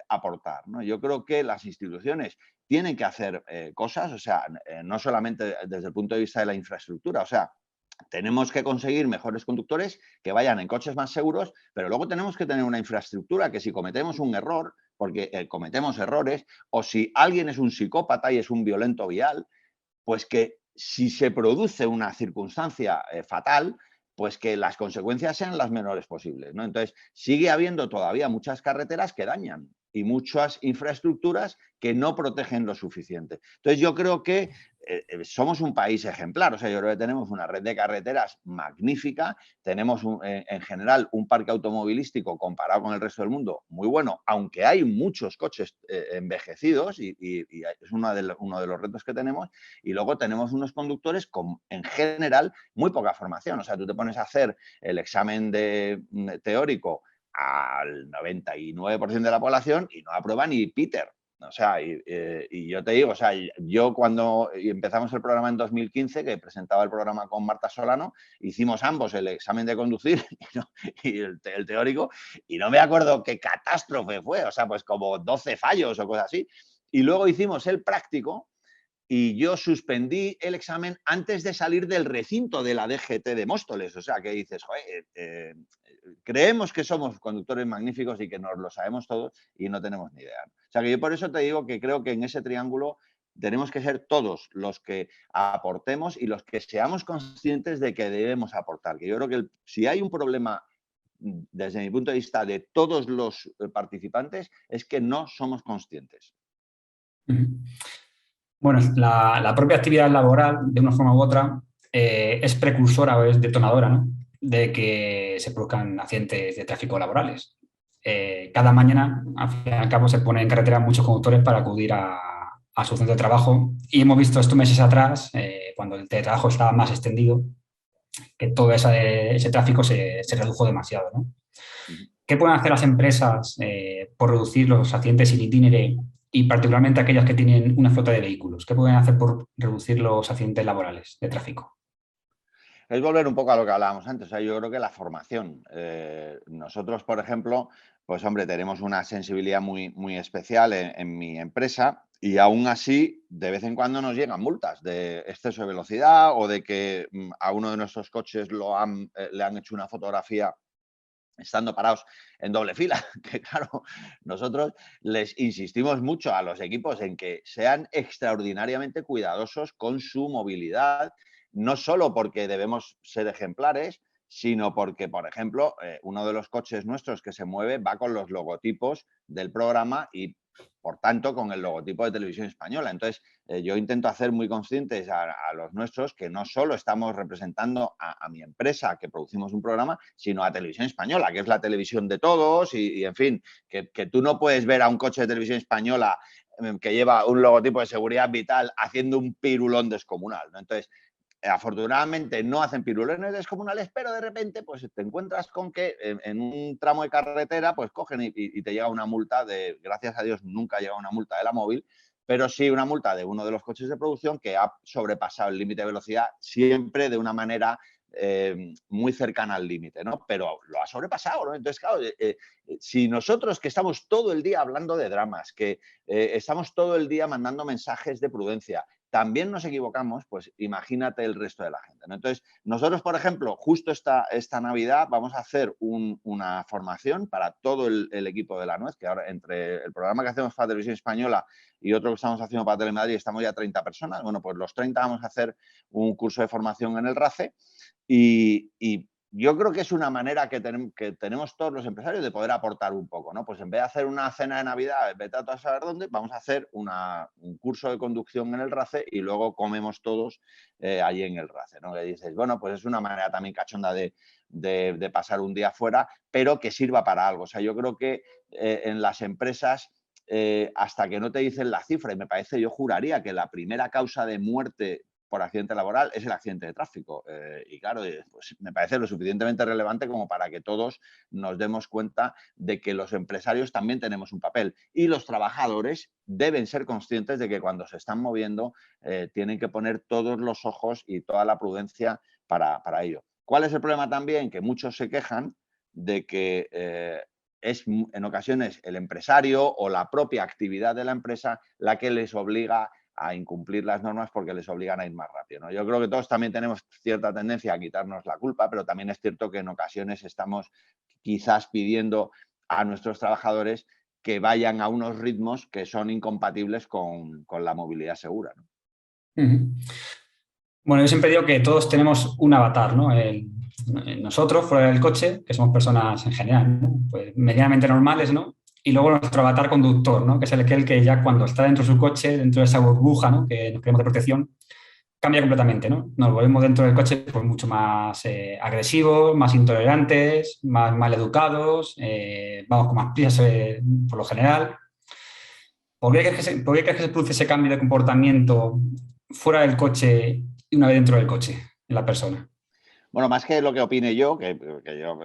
aportar, ¿no? Yo creo que las instituciones tienen que hacer cosas, o sea, no solamente desde el punto de vista de la infraestructura, o sea, tenemos que conseguir mejores conductores que vayan en coches más seguros, pero luego tenemos que tener una infraestructura que si cometemos un error, porque cometemos errores, o si alguien es un psicópata y es un violento vial, pues que si se produce una circunstancia fatal, pues que las consecuencias sean las menores posibles, ¿no? Entonces, sigue habiendo todavía muchas carreteras que dañan y muchas infraestructuras que no protegen lo suficiente. Entonces, yo creo que somos un país ejemplar, o sea, yo creo que tenemos una red de carreteras magnífica, tenemos en general un parque automovilístico comparado con el resto del mundo muy bueno, aunque hay muchos coches envejecidos y es uno de los retos que tenemos, y luego tenemos unos conductores con, en general, muy poca formación, o sea, tú te pones a hacer el examen teórico al 99% de la población y no aprueba ni Peter. O sea, y yo te digo, o sea, yo cuando empezamos el programa en 2015, que presentaba el programa con Marta Solano, hicimos ambos el examen de conducir y el teórico, y no me acuerdo qué catástrofe fue, o sea, pues como 12 fallos o cosas así. Y luego hicimos el práctico y yo suspendí el examen antes de salir del recinto de la DGT de Móstoles. O sea, que dices, joder, creemos que somos conductores magníficos y que nos lo sabemos todos y no tenemos ni idea. O sea, que yo por eso te digo que creo que en ese triángulo tenemos que ser todos los que aportemos y los que seamos conscientes de que debemos aportar. Que yo creo que si hay un problema desde mi punto de vista de todos los participantes es que no somos conscientes. Bueno, la propia actividad laboral, de una forma u otra, es precursora o es detonadora, ¿no?, de que se produzcan accidentes de tráfico laborales. Cada mañana, al fin y al cabo, se ponen en carretera muchos conductores para acudir a su centro de trabajo y hemos visto estos meses atrás, cuando el teletrabajo estaba más extendido, que todo ese tráfico se redujo demasiado, ¿no? ¿Qué pueden hacer las empresas por reducir los accidentes in itinere y particularmente aquellas que tienen una flota de vehículos? ¿Qué pueden hacer por reducir los accidentes laborales de tráfico? Es volver un poco a lo que hablábamos antes. O sea, yo creo que la formación. Nosotros, por ejemplo, pues hombre, tenemos una sensibilidad muy, muy especial en mi empresa y aún así, de vez en cuando nos llegan multas de exceso de velocidad o de que a uno de nuestros coches le han hecho una fotografía estando parados en doble fila, que claro, nosotros les insistimos mucho a los equipos en que sean extraordinariamente cuidadosos con su movilidad, no solo porque debemos ser ejemplares, sino porque, por ejemplo, uno de los coches nuestros que se mueve va con los logotipos del programa y, por tanto, con el logotipo de Televisión Española. Entonces, yo intento hacer muy conscientes a los nuestros que no solo estamos representando a mi empresa, que producimos un programa, sino a Televisión Española, que es la televisión de todos y en fin, que tú no puedes ver a un coche de Televisión Española que lleva un logotipo de seguridad vital haciendo un pirulón descomunal, ¿no? Entonces, afortunadamente no hacen pirulones descomunales, pero de repente pues te encuentras con que en un tramo de carretera pues cogen y te llega una multa de, gracias a Dios nunca llega una multa de la móvil, pero sí una multa de uno de los coches de producción que ha sobrepasado el límite de velocidad siempre de una manera muy cercana al límite, ¿no? Pero lo ha sobrepasado, ¿no? Entonces, claro, si nosotros que estamos todo el día hablando de dramas, que estamos todo el día mandando mensajes de prudencia, también nos equivocamos, pues imagínate el resto de la gente, ¿no? Entonces, nosotros, por ejemplo, justo esta Navidad vamos a hacer una formación para todo el equipo de la Nuez, que ahora entre el programa que hacemos para Televisión Española y otro que estamos haciendo para Telemadrid estamos ya 30 personas. Bueno, pues los 30 vamos a hacer un curso de formación en el RACE y yo creo que es una manera que tenemos todos los empresarios de poder aportar un poco, ¿no? Pues en vez de hacer una cena de Navidad, vete a saber dónde, vamos a hacer un curso de conducción en el RACE y luego comemos todos allí en el RACE, ¿no? Que dices, bueno, pues es una manera también cachonda de pasar un día fuera, pero que sirva para algo. O sea, yo creo que en las empresas, hasta que no te dicen la cifra, y me parece, yo juraría que la primera causa de muerte por accidente laboral es el accidente de tráfico. Y claro, pues me parece lo suficientemente relevante como para que todos nos demos cuenta de que los empresarios también tenemos un papel y los trabajadores deben ser conscientes de que cuando se están moviendo tienen que poner todos los ojos y toda la prudencia para ello. ¿Cuál es el problema también? Que muchos se quejan de que es en ocasiones el empresario o la propia actividad de la empresa la que les obliga a incumplir las normas porque les obligan a ir más rápido, ¿no? Yo creo que todos también tenemos cierta tendencia a quitarnos la culpa, pero también es cierto que en ocasiones estamos quizás pidiendo a nuestros trabajadores que vayan a unos ritmos que son incompatibles con la movilidad segura, ¿no? Bueno, yo siempre digo que todos tenemos un avatar, ¿no? Nosotros, fuera del coche, que somos personas en general, ¿no? Pues medianamente normales, ¿no? Y luego nuestro avatar conductor, ¿no? Que es aquel que ya cuando está dentro de su coche, dentro de esa burbuja, ¿no? Que nos creemos de protección, cambia completamente, ¿no? Nos volvemos dentro del coche pues mucho más agresivos, más intolerantes, más mal educados, vamos con más prisas por lo general. ¿Por qué crees que se produce ese cambio de comportamiento fuera del coche y una vez dentro del coche, en la persona? Bueno, más que lo que opine yo, que yo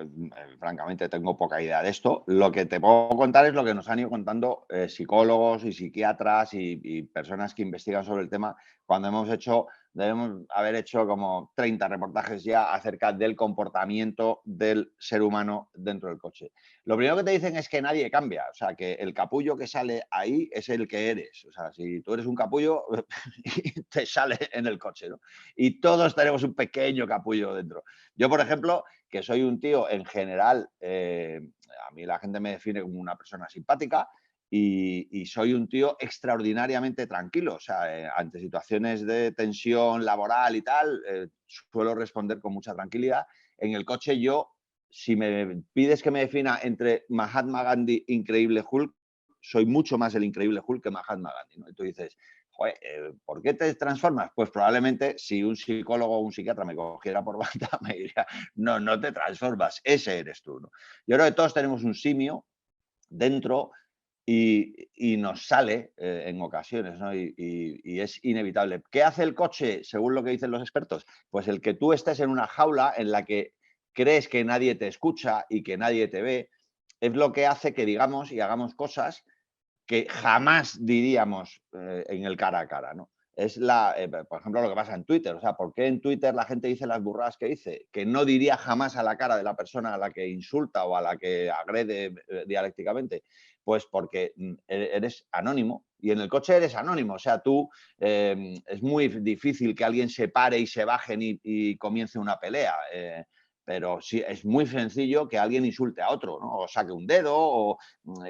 francamente tengo poca idea de esto, lo que te puedo contar es lo que nos han ido contando psicólogos y psiquiatras y personas que investigan sobre el tema cuando debemos haber hecho como 30 reportajes ya acerca del comportamiento del ser humano dentro del coche. Lo primero que te dicen es que nadie cambia, o sea, que el capullo que sale ahí es el que eres. O sea, si tú eres un capullo, te sale en el coche, ¿no? Y todos tenemos un pequeño capullo dentro. Yo, por ejemplo, que soy un tío en general, a mí la gente me define como una persona simpática y soy un tío extraordinariamente tranquilo. O sea, ante situaciones de tensión laboral y tal, suelo responder con mucha tranquilidad. En el coche yo, si me pides que me defina entre Mahatma Gandhi, Increíble Hulk, soy mucho más el Increíble Hulk que Mahatma Gandhi, ¿no? Y tú dices, joder, ¿por qué te transformas? Pues probablemente si un psicólogo o un psiquiatra me cogiera por banda, me diría, no, no te transformas, ese eres tú, ¿no? Yo creo que todos tenemos un simio dentro y nos sale en ocasiones, ¿no? Y es inevitable. ¿Qué hace el coche, según lo que dicen los expertos? Pues el que tú estés en una jaula en la que crees que nadie te escucha y que nadie te ve, es lo que hace que digamos y hagamos cosas que jamás diríamos en el cara a cara, ¿no? Es por ejemplo, lo que pasa en Twitter. O sea, ¿por qué en Twitter la gente dice las burradas que dice? Que no diría jamás a la cara de la persona a la que insulta o a la que agrede dialécticamente. Pues porque eres anónimo y en el coche eres anónimo. O sea, tú es muy difícil que alguien se pare y se bajen y comience una pelea. Pero sí, es muy sencillo que alguien insulte a otro, ¿no? O saque un dedo o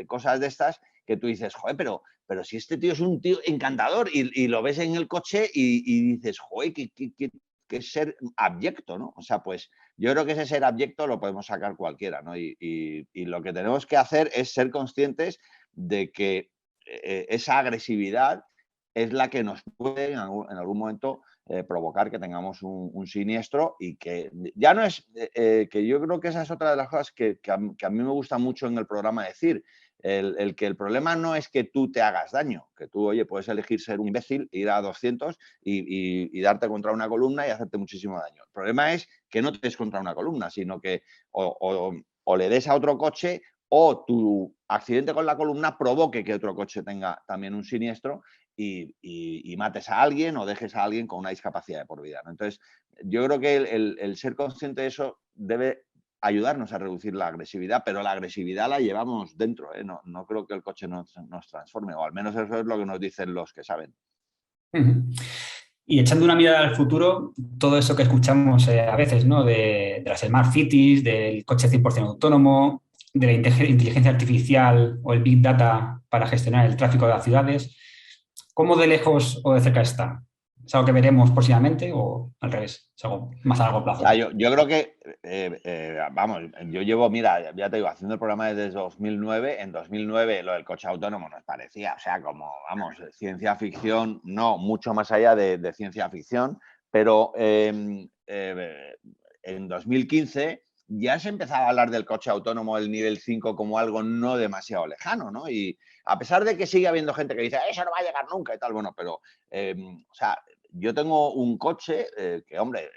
cosas de estas que tú dices, joder, pero si este tío es un tío encantador y lo ves en el coche y dices, joder, que ser abyecto, ¿no? O sea, pues yo creo que ese ser abyecto lo podemos sacar cualquiera, ¿no? Y lo que tenemos que hacer es ser conscientes de que esa agresividad es la que nos puede en algún momento provocar que tengamos un siniestro y que ya no es, que yo creo que esa es otra de las cosas que a mí me gusta mucho en el programa decir, el que el problema no es que tú te hagas daño, que tú, oye, puedes elegir ser un imbécil, ir a 200 y darte contra una columna y hacerte muchísimo daño. El problema es que no te des contra una columna, sino que o le des a otro coche o tu accidente con la columna provoque que otro coche tenga también un siniestro y mates a alguien o dejes a alguien con una discapacidad de por vida, ¿no? Entonces, yo creo que el ser consciente de eso debe ayudarnos a reducir la agresividad, pero la agresividad la llevamos dentro, ¿eh? No creo que el coche nos transforme, o al menos eso es lo que nos dicen los que saben. Ujú. Y echando una mirada al futuro, todo eso que escuchamos a veces, ¿no? De las Smart Cities, del coche 100% autónomo, de la inteligencia artificial o el Big Data para gestionar el tráfico de las ciudades, ¿cómo de lejos o de cerca está? ¿Es algo que veremos próximamente o al revés? ¿Es algo más a largo O sea, plazo? yo creo que, vamos, yo llevo, mira, ya te digo, haciendo el programa desde 2009. En 2009 lo del coche autónomo nos parecía, o sea, como, vamos, ciencia ficción, no, mucho más allá de ciencia ficción, pero en 2015 ya se empezaba a hablar del coche autónomo del nivel 5 como algo no demasiado lejano, ¿no? Y a pesar de que sigue habiendo gente que dice, eso no va a llegar nunca y tal, bueno, pero, o sea, yo tengo un coche que, hombre,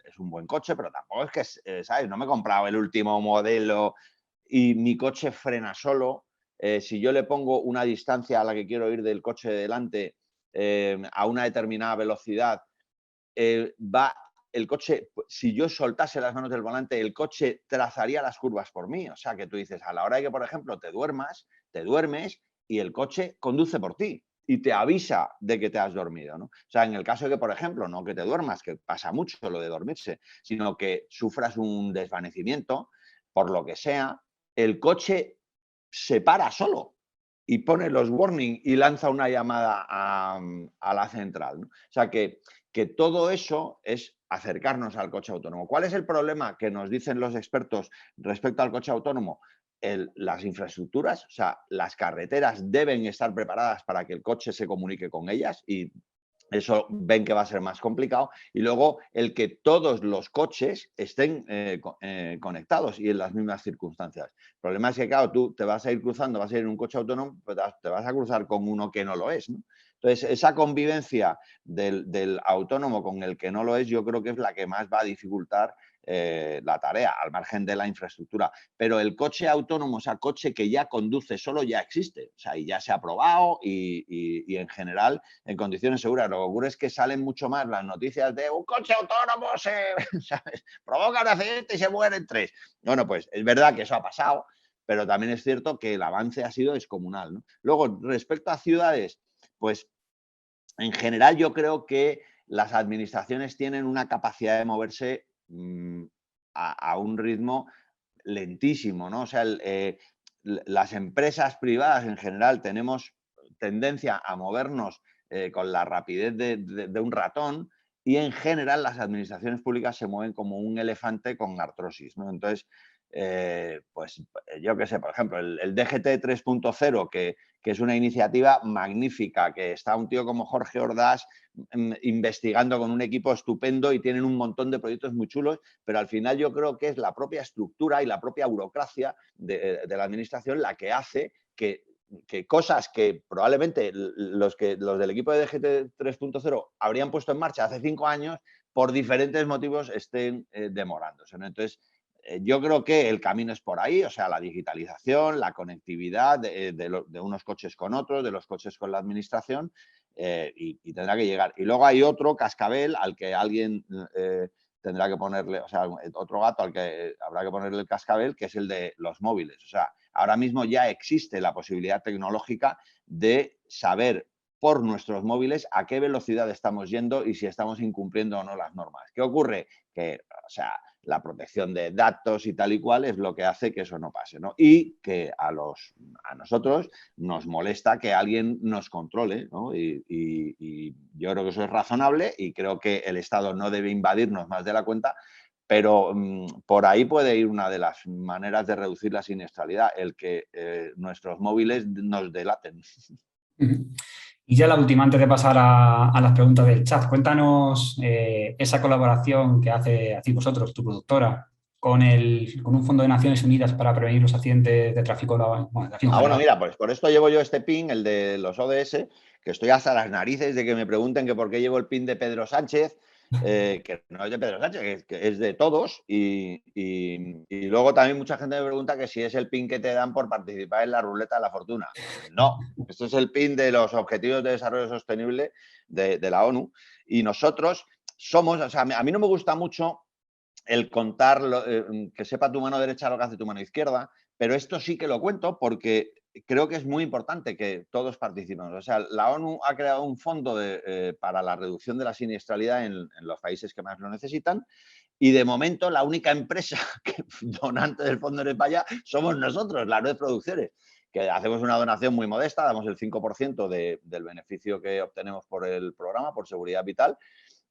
es un buen coche, pero tampoco es que, ¿sabes? No me he comprado el último modelo y mi coche frena solo. Si yo le pongo una distancia a la que quiero ir del coche de delante a una determinada velocidad, va el coche, si yo soltase las manos del volante, el coche trazaría las curvas por mí. O sea, que tú dices, a la hora de que, por ejemplo, te duermes y el coche conduce por ti y te avisa de que te has dormido, ¿no? O sea, en el caso de que, por ejemplo, no que te duermas, que pasa mucho lo de dormirse, sino que sufras un desvanecimiento, por lo que sea, el coche se para solo. y pone los warnings y lanza una llamada a la central, ¿no? O sea que todo eso es acercarnos al coche autónomo. ¿Cuál es el problema que nos dicen los expertos respecto al coche autónomo? Las infraestructuras, o sea, las carreteras deben estar preparadas para que el coche se comunique con ellas y eso ven que va a ser más complicado. Y luego el que todos los coches estén conectados y en las mismas circunstancias. El problema es que, claro, tú te vas a ir cruzando, vas a ir en un coche autónomo, pues te vas a cruzar con uno que no lo es, ¿no? Entonces, esa convivencia del autónomo con el que no lo es, yo creo que es la que más va a dificultar la tarea, al margen de la infraestructura. Pero el coche autónomo, o sea, coche que ya conduce solo, ya existe. O sea, y ya se ha probado y en general en condiciones seguras. Lo que ocurre es que salen mucho más las noticias de un coche autónomo ¿sabes? Provoca un accidente y se mueren 3. Bueno, pues es verdad que eso ha pasado, pero también es cierto que el avance ha sido descomunal, ¿no? Luego, respecto a ciudades, pues en general yo creo que las administraciones tienen una capacidad de moverse a un ritmo lentísimo, ¿no? O sea, las empresas privadas en general tenemos tendencia a movernos con la rapidez de un ratón y en general las administraciones públicas se mueven como un elefante con artrosis, ¿no? Entonces, pues yo qué sé, por ejemplo, el DGT 3.0, que es una iniciativa magnífica, que está un tío como Jorge Ordaz investigando con un equipo estupendo y tienen un montón de proyectos muy chulos, pero al final yo creo que es la propia estructura y la propia burocracia de la administración la que hace que cosas que probablemente los del equipo de DGT 3.0 habrían puesto en marcha hace 5 años, por diferentes motivos estén demorándose, ¿no? Entonces, yo creo que el camino es por ahí, o sea, la digitalización, la conectividad de unos coches con otros, de los coches con la administración, y tendrá que llegar. Y luego hay otro cascabel al que alguien tendrá que ponerle, o sea, otro gato al que habrá que ponerle el cascabel, que es el de los móviles. O sea, ahora mismo ya existe la posibilidad tecnológica de saber por nuestros móviles a qué velocidad estamos yendo y si estamos incumpliendo o no las normas. ¿Qué ocurre? Que, o sea, la protección de datos y tal y cual es lo que hace que eso no pase, ¿no? Y que a nosotros nos molesta que alguien nos controle, ¿no? Y yo creo que eso es razonable y creo que el Estado no debe invadirnos más de la cuenta, pero por ahí puede ir una de las maneras de reducir la siniestralidad, el que nuestros móviles nos delaten. Y ya la última, antes de pasar a las preguntas del chat, cuéntanos esa colaboración que hacéis vosotros, tu productora, con un fondo de Naciones Unidas para prevenir los accidentes de tráfico, bueno, de tráfico en Bueno, general. mira, pues por esto llevo yo este pin, el de los ODS, que estoy hasta las narices de que me pregunten que por qué llevo el pin de Pedro Sánchez, que no es de Pedro Sánchez, que es de todos. Y luego también mucha gente me pregunta que si es el pin que te dan por participar en la ruleta de la fortuna. No, esto es el pin de los Objetivos de Desarrollo Sostenible de la ONU. Y nosotros somos, o sea, a mí no me gusta mucho el contar, que sepa tu mano derecha lo que hace tu mano izquierda, pero esto sí que lo cuento porque creo que es muy importante que todos participemos. O sea, la ONU ha creado un fondo para la reducción de la siniestralidad en los países que más lo necesitan y de momento la única empresa donante del fondo en España somos nosotros, la Red Producciones, que hacemos una donación muy modesta, damos el 5% del beneficio que obtenemos por el programa, por seguridad vital.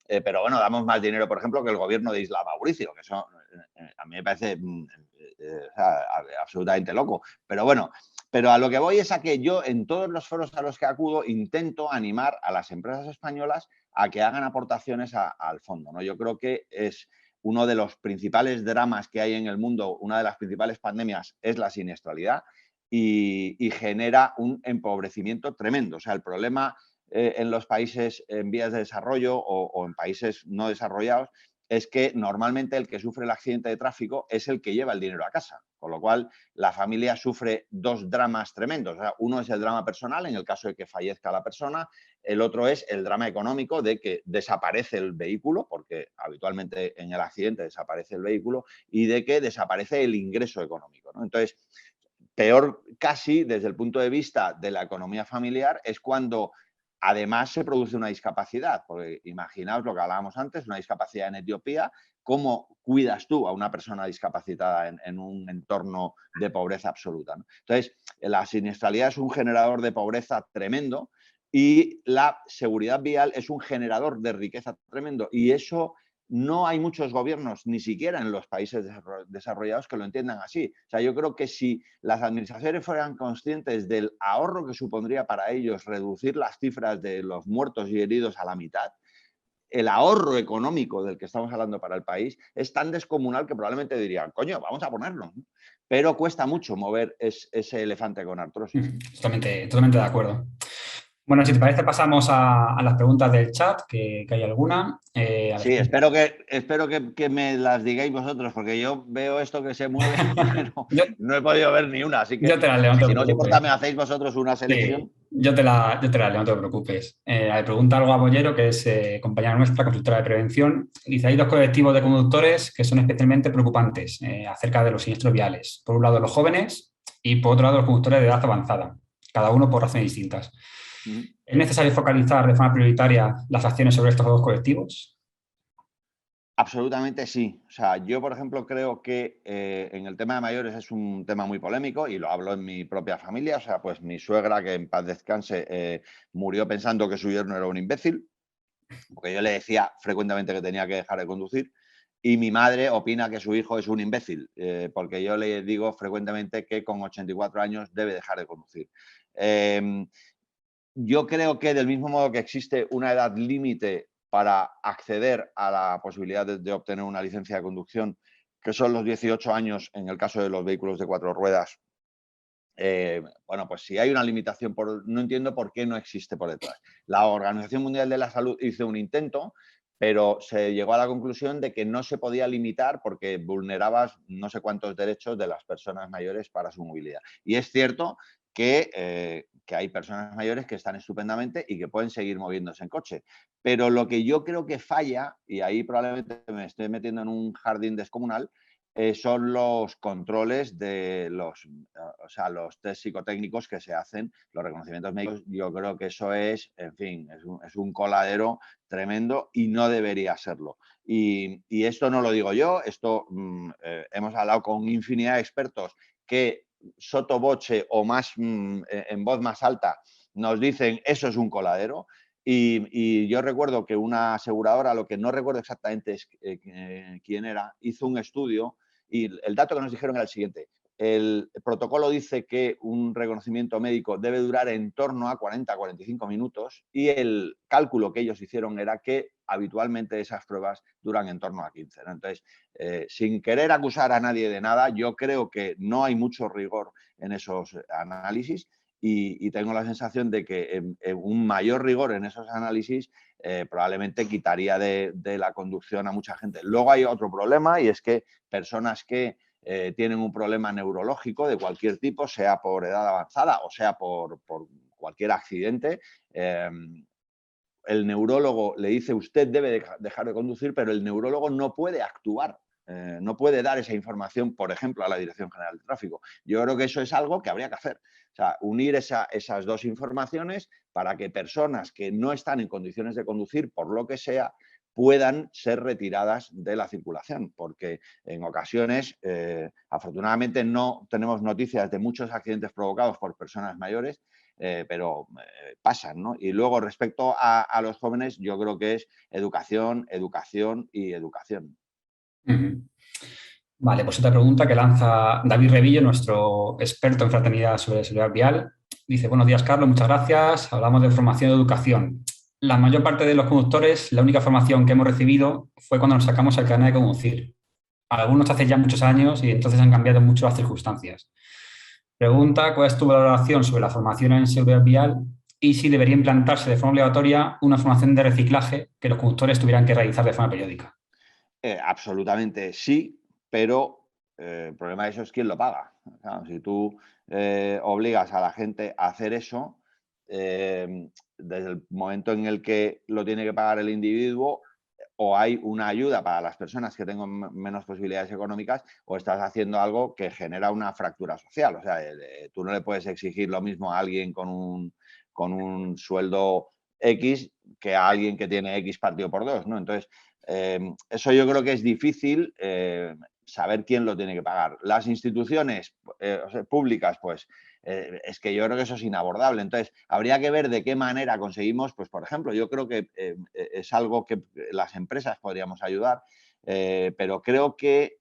Pero bueno, damos más dinero, por ejemplo, que el gobierno de Isla Mauricio, que eso a mí me parece o sea, absolutamente loco. Pero bueno, pero a lo que voy es a que yo en todos los foros a los que acudo intento animar a las empresas españolas a que hagan aportaciones al fondo, ¿no? Yo creo que es uno de los principales dramas que hay en el mundo, una de las principales pandemias es la siniestralidad y genera un empobrecimiento tremendo. O sea, el problema en los países en vías de desarrollo o en países no desarrollados es que normalmente el que sufre el accidente de tráfico es el que lleva el dinero a casa, con lo cual la familia sufre dos dramas tremendos. O sea, uno es el drama personal en el caso de que fallezca la persona, el otro es el drama económico de que desaparece el vehículo, porque habitualmente en el accidente desaparece el vehículo, y de que desaparece el ingreso económico, ¿no? Entonces, peor casi desde el punto de vista de la economía familiar es cuando además se produce una discapacidad, porque imaginaos lo que hablábamos antes, una discapacidad en Etiopía, ¿cómo cuidas tú a una persona discapacitada en un entorno de pobreza absoluta, ¿no? Entonces, la siniestralidad es un generador de pobreza tremendo y la seguridad vial es un generador de riqueza tremendo, y eso no hay muchos gobiernos, ni siquiera en los países desarrollados, que lo entiendan así. O sea, yo creo que si las administraciones fueran conscientes del ahorro que supondría para ellos reducir las cifras de los muertos y heridos a la mitad, el ahorro económico del que estamos hablando para el país es tan descomunal que probablemente dirían, coño, vamos a ponerlo. Pero cuesta mucho mover ese elefante con artrosis. Totalmente de acuerdo. Bueno, si te parece, pasamos a las preguntas del chat, que hay alguna. A Sí, ver. espero que me las digáis vosotros, porque yo veo esto que se mueve, pero yo, no he podido ver ni una. Así que, yo te la leo, no te si no os importa, preocupes. me hacéis vosotros una Sí, selección. yo te la leo, no te preocupes. A ver, pregunta algo a Bollero, que es compañera nuestra, consultora de prevención. Dice, hay dos colectivos de conductores que son especialmente preocupantes acerca de los siniestros viales. Por un lado, los jóvenes y por otro lado, los conductores de edad avanzada, cada uno por razones distintas. ¿Es necesario focalizar de forma prioritaria las acciones sobre estos dos colectivos? Absolutamente sí. O sea, yo, por ejemplo, creo que en el tema de mayores es un tema muy polémico, y lo hablo en mi propia familia. O sea, pues mi suegra, que en paz descanse, murió pensando que su yerno era un imbécil, porque yo le decía frecuentemente que tenía que dejar de conducir, y mi madre opina que su hijo es un imbécil, porque yo le digo frecuentemente que con 84 años debe dejar de conducir. Em, yo creo que, del mismo modo que existe una edad límite para acceder a la posibilidad de obtener una licencia de conducción, que son los 18 años en el caso de los vehículos de 4 ruedas, bueno, pues si hay una limitación, no entiendo por qué no existe por detrás. La Organización Mundial de la Salud hizo un intento, pero se llegó a la conclusión de que no se podía limitar porque vulnerabas no sé cuántos derechos de las personas mayores para su movilidad. Y es cierto que hay personas mayores que están estupendamente y que pueden seguir moviéndose en coche. Pero lo que yo creo que falla, y ahí probablemente me estoy metiendo en un jardín descomunal, son los controles de los test psicotécnicos que se hacen, los reconocimientos médicos. Yo creo que eso es, en fin, es un coladero tremendo y no debería serlo. Y esto no lo digo yo, esto hemos hablado con infinidad de expertos que sotto voce o más en voz más alta nos dicen eso es un coladero. Y yo recuerdo que una aseguradora, lo que no recuerdo exactamente es quién era, hizo un estudio, y el dato que nos dijeron era el siguiente: el protocolo dice que un reconocimiento médico debe durar en torno a 40-45 minutos, y el cálculo que ellos hicieron era que habitualmente esas pruebas duran en torno a 15, ¿no? Entonces, sin querer acusar a nadie de nada, yo creo que no hay mucho rigor en esos análisis, y tengo la sensación de que un mayor rigor en esos análisis probablemente quitaría de la conducción a mucha gente. Luego hay otro problema, y es que personas que tienen un problema neurológico de cualquier tipo, sea por edad avanzada o sea por cualquier accidente, el neurólogo le dice usted debe dejar de conducir, pero el neurólogo no puede actuar, no puede dar esa información, por ejemplo, a la Dirección General de Tráfico. Yo creo que eso es algo que habría que hacer. O sea, unir esas dos informaciones para que personas que no están en condiciones de conducir, por lo que sea, puedan ser retiradas de la circulación, porque en ocasiones, afortunadamente, no tenemos noticias de muchos accidentes provocados por personas mayores, pero pasan, ¿no? Y luego, respecto a los jóvenes, yo creo que es educación, educación y educación. Vale, pues otra pregunta que lanza David Revillo, nuestro experto en fraternidad sobre seguridad vial. Dice, buenos días, Carlos, muchas gracias. Hablamos de formación y educación. La mayor parte de los conductores, la única formación que hemos recibido fue cuando nos sacamos el carnet de conducir. Algunos hace ya muchos años y entonces han cambiado mucho las circunstancias. Pregunta, ¿cuál es tu valoración sobre la formación en seguridad vial y si debería implantarse de forma obligatoria una formación de reciclaje que los conductores tuvieran que realizar de forma periódica? Absolutamente sí, pero el problema de eso es quién lo paga. Claro, si tú obligas a la gente a hacer eso, desde el momento en el que lo tiene que pagar el individuo, o hay una ayuda para las personas que tengan menos posibilidades económicas, o estás haciendo algo que genera una fractura social. O sea, tú no le puedes exigir lo mismo a alguien con un sueldo X que a alguien que tiene X partido por 2, ¿no? Entonces, eso yo creo que es difícil saber quién lo tiene que pagar. Las instituciones públicas, pues, es que yo creo que eso es inabordable. Entonces, habría que ver de qué manera conseguimos, pues, por ejemplo, yo creo que es algo que las empresas podríamos ayudar, pero creo que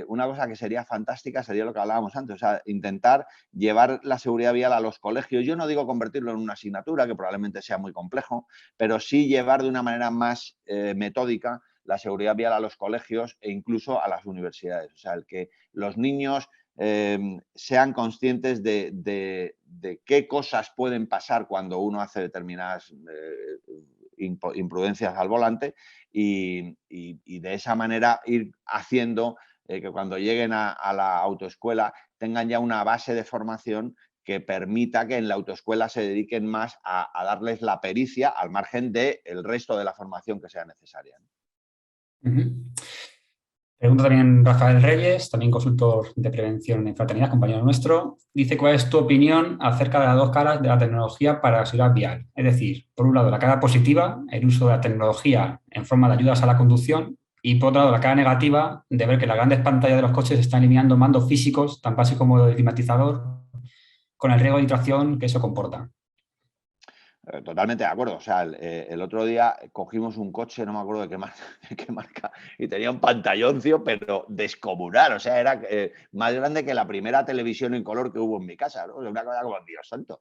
una cosa que sería fantástica sería lo que hablábamos antes, o sea, intentar llevar la seguridad vial a los colegios. Yo no digo convertirlo en una asignatura, que probablemente sea muy complejo, pero sí llevar de una manera más metódica la seguridad vial a los colegios e incluso a las universidades. O sea, el que los niños sean conscientes de qué cosas pueden pasar cuando uno hace determinadas imprudencias al volante y de esa manera ir haciendo que cuando lleguen a la autoescuela tengan ya una base de formación que permita que en la autoescuela se dediquen más a darles la pericia al margen del resto de la formación que sea necesaria. Pregunta también Rafael Reyes, también consultor de prevención en fraternidad, compañero nuestro. Dice, ¿cuál es tu opinión acerca de las dos caras de la tecnología para la seguridad vial? Es decir, por un lado, la cara positiva, el uso de la tecnología en forma de ayudas a la conducción, y por otro lado, la cara negativa de ver que las grandes pantallas de los coches están eliminando mandos físicos, tan básicos como el climatizador, con el riesgo de distracción que eso comporta. Totalmente de acuerdo. O sea, el otro día cogimos un coche, no me acuerdo de qué marca, y tenía un pantalloncio, pero descomunal. O sea, era más grande que la primera televisión en color que hubo en mi casa, ¿no? Una cosa como, Dios santo.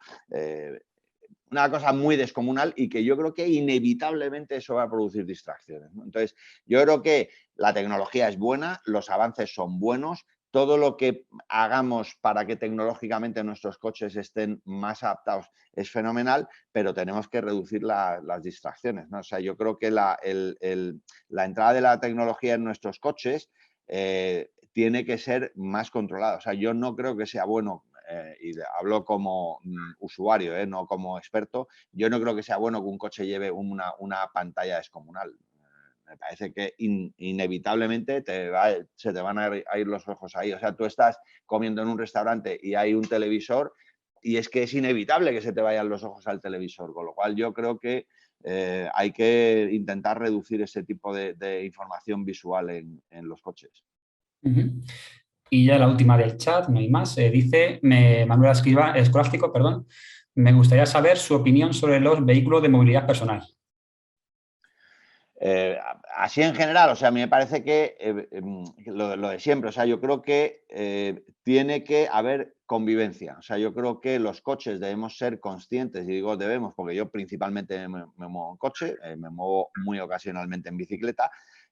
Una cosa muy descomunal y que yo creo que inevitablemente eso va a producir distracciones, ¿no? Entonces, yo creo que la tecnología es buena, los avances son buenos, todo lo que hagamos para que tecnológicamente nuestros coches estén más adaptados es fenomenal, pero tenemos que reducir las distracciones, ¿no? O sea, yo creo que la entrada de la tecnología en nuestros coches tiene que ser más controlada. O sea, yo no creo que sea bueno, y hablo como usuario, no como experto, yo no creo que sea bueno que un coche lleve una pantalla descomunal. Me parece que inevitablemente se te van a ir los ojos ahí. O sea, tú estás comiendo en un restaurante y hay un televisor y es que es inevitable que se te vayan los ojos al televisor, con lo cual yo creo que hay que intentar reducir ese tipo de información visual en los coches. Y ya la última del chat, no hay más, dice Manuel Escolástico, perdón, me gustaría saber su opinión sobre los vehículos de movilidad personal. Así en general, o sea, a mí me parece que lo de siempre, o sea, yo creo que tiene que haber convivencia, o sea, yo creo que los coches debemos ser conscientes, y digo debemos porque yo principalmente me muevo en coche, me muevo muy ocasionalmente en bicicleta,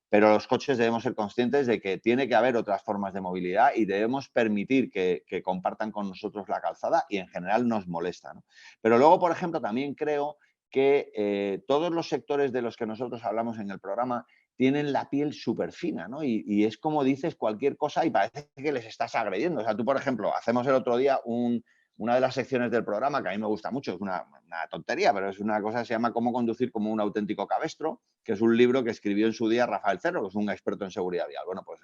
pero los coches debemos ser conscientes de que tiene que haber otras formas de movilidad y debemos permitir que compartan con nosotros la calzada y en general nos molesta, ¿no? Pero luego, por ejemplo, también creo que todos los sectores de los que nosotros hablamos en el programa tienen la piel súper fina, ¿no? Y es como dices cualquier cosa y parece que les estás agrediendo. O sea, tú, por ejemplo, hacemos el otro día una de las secciones del programa que a mí me gusta mucho, es una tontería, pero es una cosa que se llama Cómo conducir como un auténtico cabestro, que es un libro que escribió en su día Rafael Cerro, que es un experto en seguridad vial. Bueno, pues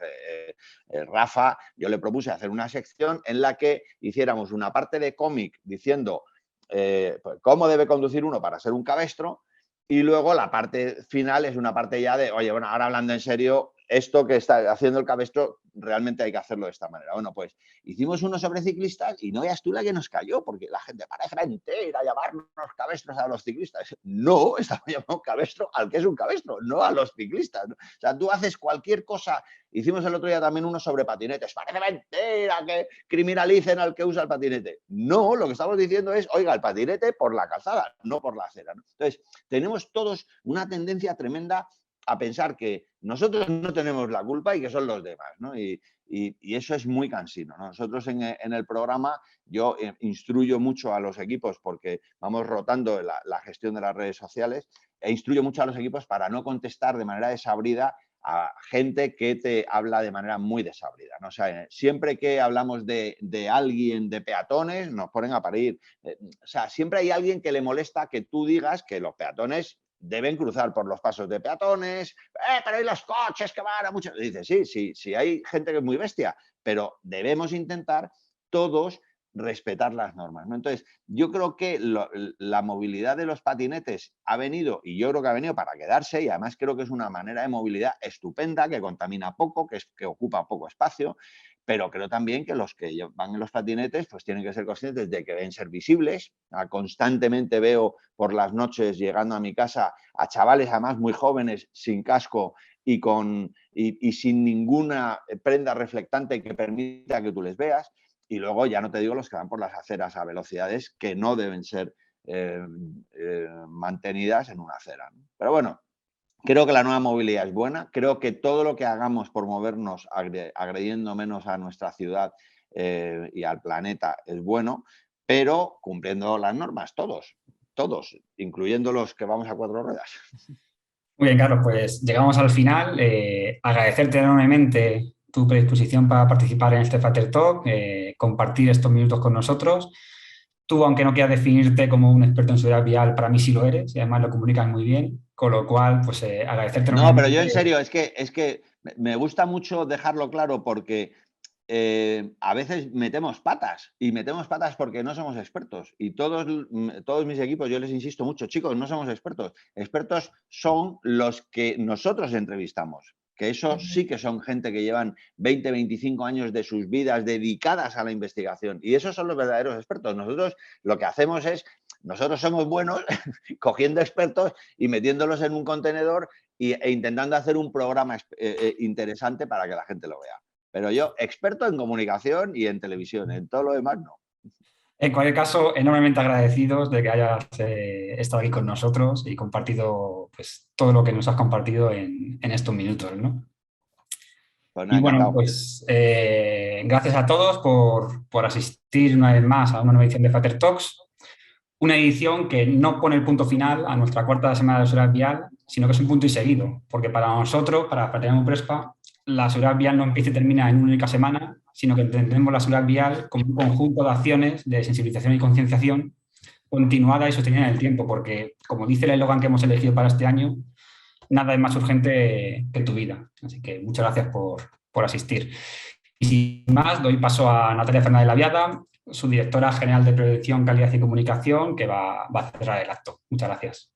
Rafa, yo le propuse hacer una sección en la que hiciéramos una parte de cómic diciendo pues, cómo debe conducir uno para ser un cabestro, y luego la parte final es una parte ya de, oye, bueno, ahora hablando en serio, esto que está haciendo el cabestro realmente hay que hacerlo de esta manera. Bueno, pues hicimos uno sobre ciclistas y no veas tú la que nos cayó, porque la gente parece mentira llamarnos cabestros a los ciclistas. No, estamos llamando cabestro al que es un cabestro, no a los ciclistas, ¿no? O sea, tú haces cualquier cosa. Hicimos el otro día también uno sobre patinetes. Parece mentira que criminalicen al que usa el patinete. No, lo que estamos diciendo es, oiga, el patinete por la calzada, no por la acera, ¿no? Entonces, tenemos todos una tendencia tremenda a pensar que nosotros no tenemos la culpa y que son los demás, ¿no? Y eso es muy cansino, ¿no? Nosotros en el programa yo instruyo mucho a los equipos porque vamos rotando la gestión de las redes sociales e instruyo mucho a los equipos para no contestar de manera desabrida a gente que te habla de manera muy desabrida, ¿no? O sea, siempre que hablamos de alguien, de peatones, nos ponen a parir. O sea, siempre hay alguien que le molesta que tú digas que los peatones deben cruzar por los pasos de peatones, pero hay los coches que van a muchos. Dice, sí, hay gente que es muy bestia, pero debemos intentar todos respetar las normas, ¿no? Entonces, yo creo que la movilidad de los patinetes ha venido, y yo creo que ha venido para quedarse, y además creo que es una manera de movilidad estupenda, que contamina poco, que ocupa poco espacio, pero creo también que los que van en los patinetes pues tienen que ser conscientes de que deben ser visibles. Constantemente veo por las noches llegando a mi casa a chavales además muy jóvenes sin casco y sin ninguna prenda reflectante que permita que tú les veas. Y luego ya no te digo los que van por las aceras a velocidades que no deben ser mantenidas en una acera, ¿no? Pero bueno, creo que la nueva movilidad es buena. Creo que todo lo que hagamos por movernos agrediendo menos a nuestra ciudad y al planeta es bueno, pero cumpliendo las normas, todos, incluyendo los que vamos a 4 ruedas. Muy bien, Carlos, pues llegamos al final. Agradecerte enormemente tu predisposición para participar en este Fater Talk, compartir estos minutos con nosotros. Tú, aunque no quieras definirte como un experto en seguridad vial, para mí sí lo eres y además lo comunicas muy bien, con lo cual, pues agradecerte No, pero enormemente. yo en serio, es que me gusta mucho dejarlo claro porque a veces metemos patas y metemos patas porque no somos expertos. Y todos mis equipos, yo les insisto mucho, chicos, no somos expertos. Expertos son los que nosotros entrevistamos, que eso sí que son gente que llevan 20, 25 años de sus vidas dedicadas a la investigación. Y esos son los verdaderos expertos. Nosotros lo que hacemos es, nosotros somos buenos cogiendo expertos y metiéndolos en un contenedor e intentando hacer un programa interesante para que la gente lo vea. Pero yo, experto en comunicación y en televisión, en todo lo demás no. En cualquier caso, enormemente agradecidos de que hayas estado aquí con nosotros y compartido pues, todo lo que nos has compartido en estos minutos, ¿no? Pues Y nada, bueno, encantado. pues gracias a todos por asistir una vez más a una nueva edición de Fater Talks. Una edición que no pone el punto final a nuestra cuarta semana de seguridad vial, sino que es un punto y seguido, porque para nosotros, para Fraternidad Prespa, la seguridad vial no empieza y termina en una única semana, sino que entendemos la seguridad vial como un conjunto de acciones de sensibilización y concienciación continuada y sostenida en el tiempo, porque, como dice el eslogan que hemos elegido para este año, nada es más urgente que tu vida. Así que muchas gracias por asistir. Y sin más, doy paso a Natalia Fernández Laviada, su directora general de Prevención, Calidad y Comunicación, que va a cerrar el acto. Muchas gracias.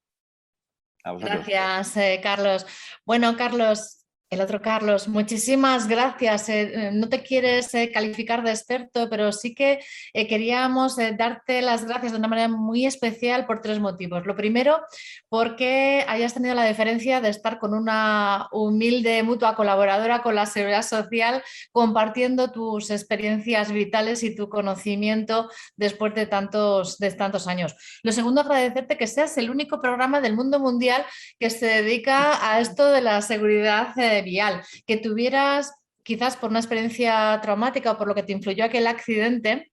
A vosotros. Gracias, Carlos. Bueno, Carlos, el otro Carlos, muchísimas gracias. No te quieres calificar de experto, pero sí que queríamos darte las gracias de una manera muy especial por 3 motivos. Lo primero, porque hayas tenido la deferencia de estar con una humilde mutua colaboradora con la Seguridad Social, compartiendo tus experiencias vitales y tu conocimiento después de tantos años. Lo segundo, agradecerte que seas el único programa del mundo mundial que se dedica a esto de la seguridad vial, que tuvieras quizás por una experiencia traumática o por lo que te influyó aquel accidente,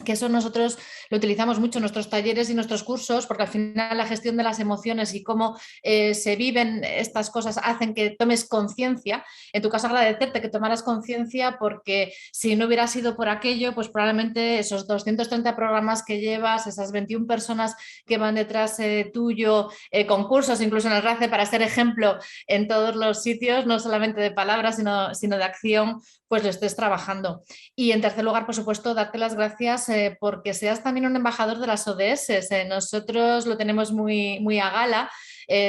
que eso nosotros lo utilizamos mucho en nuestros talleres y nuestros cursos, porque al final la gestión de las emociones y cómo se viven estas cosas hacen que tomes conciencia. En tu caso, agradecerte que tomaras conciencia, porque si no hubiera sido por aquello, pues probablemente esos 230 programas que llevas, esas 21 personas que van detrás tuyo, concursos, incluso en el RACE, para ser ejemplo en todos los sitios, no solamente de palabras, sino de acción, pues lo estés trabajando. Y en tercer lugar, por supuesto, darte las gracias porque seas también un embajador de las ODS. Nosotros lo tenemos muy a gala.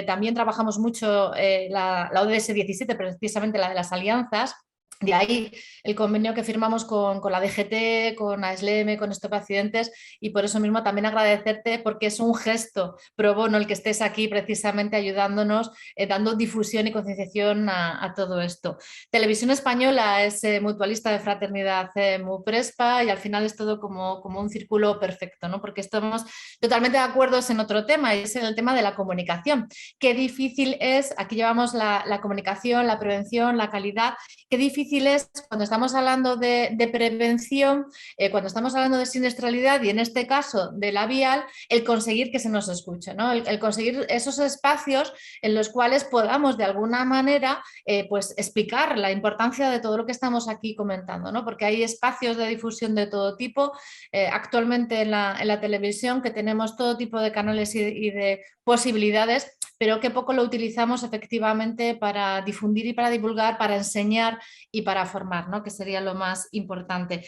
También trabajamos mucho la ODS 17, precisamente la de las alianzas. De ahí el convenio que firmamos con la DGT, con ASLM, con Stop Accidentes, y por eso mismo también agradecerte, porque es un gesto pro bono el que estés aquí precisamente ayudándonos, dando difusión y concienciación a todo esto. Televisión Española es mutualista de Fraternidad Prespa, y al final es todo como un círculo perfecto, ¿no? Porque estamos totalmente de acuerdo en otro tema, y es en el tema de la comunicación. Qué difícil es, aquí llevamos la comunicación, la prevención, la calidad. Qué difícil es cuando estamos hablando de prevención, cuando estamos hablando de siniestralidad y en este caso de la vial, el conseguir que se nos escuche, ¿no? El conseguir esos espacios en los cuales podamos de alguna manera pues explicar la importancia de todo lo que estamos aquí comentando, ¿no? Porque hay espacios de difusión de todo tipo. Actualmente en la televisión, que tenemos todo tipo de canales y de posibilidades, pero que poco lo utilizamos efectivamente para difundir y para divulgar, para enseñar y para formar, ¿no? Que sería lo más importante.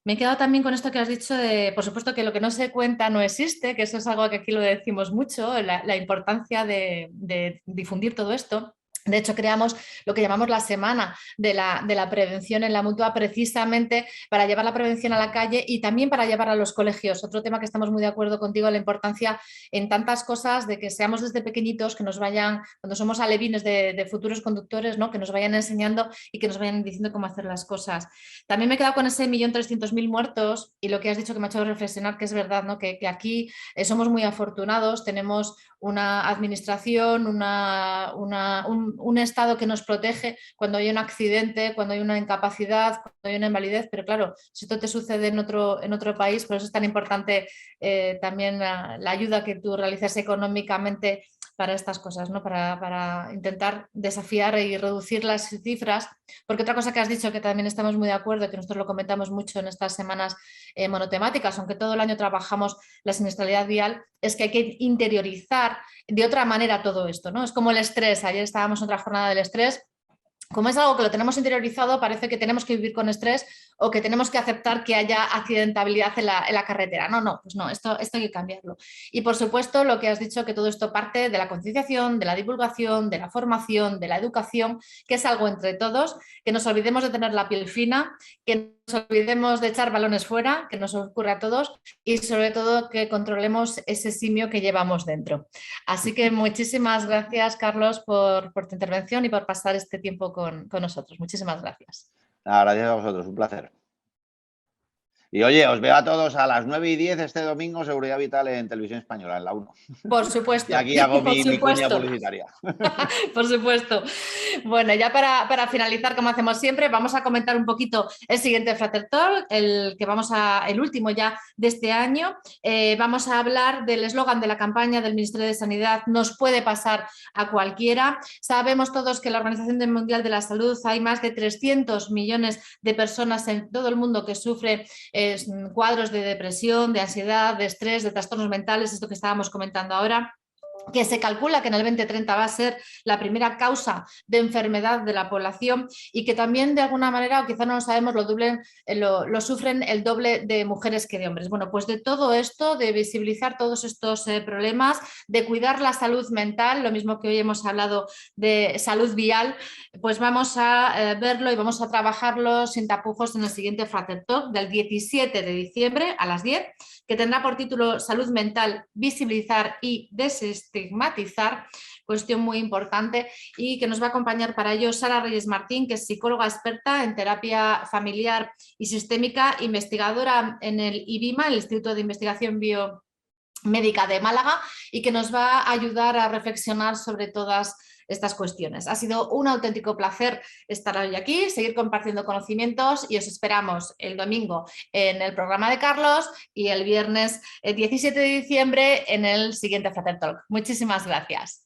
Me he quedado también con esto que has dicho de, por supuesto, que lo que no se cuenta no existe, que eso es algo que aquí lo decimos mucho, la importancia de difundir todo esto. De hecho, creamos lo que llamamos la semana de la prevención en la Mutua, precisamente para llevar la prevención a la calle y también para llevarla a los colegios. Otro tema que estamos muy de acuerdo contigo, la importancia en tantas cosas de que seamos desde pequeñitos, que nos vayan, cuando somos alevines de futuros conductores, ¿no? Que nos vayan enseñando y que nos vayan diciendo cómo hacer las cosas. También me he quedado con ese 1.300.000 muertos y lo que has dicho que me ha hecho reflexionar, que es verdad, ¿no? Que aquí somos muy afortunados, tenemos una administración, un Estado que nos protege cuando hay un accidente, cuando hay una incapacidad, cuando hay una invalidez, pero claro, si esto te sucede en otro país, por eso es tan importante también la ayuda que tú realizas económicamente para estas cosas, ¿no? Para intentar desafiar y reducir las cifras, porque otra cosa que has dicho que también estamos muy de acuerdo, que nosotros lo comentamos mucho en estas semanas monotemáticas, aunque todo el año trabajamos la siniestralidad vial, es que hay que interiorizar de otra manera todo esto, ¿no? Es como el estrés, ayer estábamos en otra jornada del estrés. Como es algo que lo tenemos interiorizado, parece que tenemos que vivir con estrés o que tenemos que aceptar que haya accidentabilidad en la carretera. No, pues no, esto hay que cambiarlo. Y por supuesto, lo que has dicho, que todo esto parte de la concienciación, de la divulgación, de la formación, de la educación, que es algo entre todos, que nos olvidemos de tener la piel fina, que nos olvidemos de echar balones fuera, que nos ocurre a todos y sobre todo que controlemos ese simio que llevamos dentro. Así que muchísimas gracias, Carlos, por tu intervención y por pasar este tiempo con nosotros. Muchísimas gracias. Gracias a vosotros, un placer. Y oye, os veo a todos a las 9:10 este domingo, Seguridad Vital en Televisión Española, en la 1. Por supuesto. Y aquí hago por mi cuña supuesto. publicitaria. Por supuesto. Bueno, ya para finalizar, como hacemos siempre, vamos a comentar un poquito el siguiente Frater Talk, el último ya de este año. Vamos a hablar del eslogan de la campaña del Ministerio de Sanidad, nos puede pasar a cualquiera. Sabemos todos que en la Organización Mundial de la Salud hay más de 300 millones de personas en todo el mundo que sufren cuadros de depresión, de ansiedad, de estrés, de trastornos mentales, esto que estábamos comentando ahora, que se calcula que en el 2030 va a ser la primera causa de enfermedad de la población y que también de alguna manera, o quizá no lo sabemos, lo sufren el doble de mujeres que de hombres. Bueno, pues de todo esto, de visibilizar todos estos problemas, de cuidar la salud mental, lo mismo que hoy hemos hablado de salud vial, pues vamos a verlo y vamos a trabajarlo sin tapujos en el siguiente Frater Talk del 17 de diciembre a las 10, que tendrá por título Salud mental, visibilizar y desestigmatizar, cuestión muy importante, y que nos va a acompañar para ello Sara Reyes Martín, que es psicóloga experta en terapia familiar y sistémica, investigadora en el IBIMA, el Instituto de Investigación Biomédica de Málaga, y que nos va a ayudar a reflexionar sobre todas estas cuestiones. Ha sido un auténtico placer estar hoy aquí, seguir compartiendo conocimientos y os esperamos el domingo en el programa de Carlos y el viernes 17 de diciembre en el siguiente Frater Talk. Muchísimas gracias.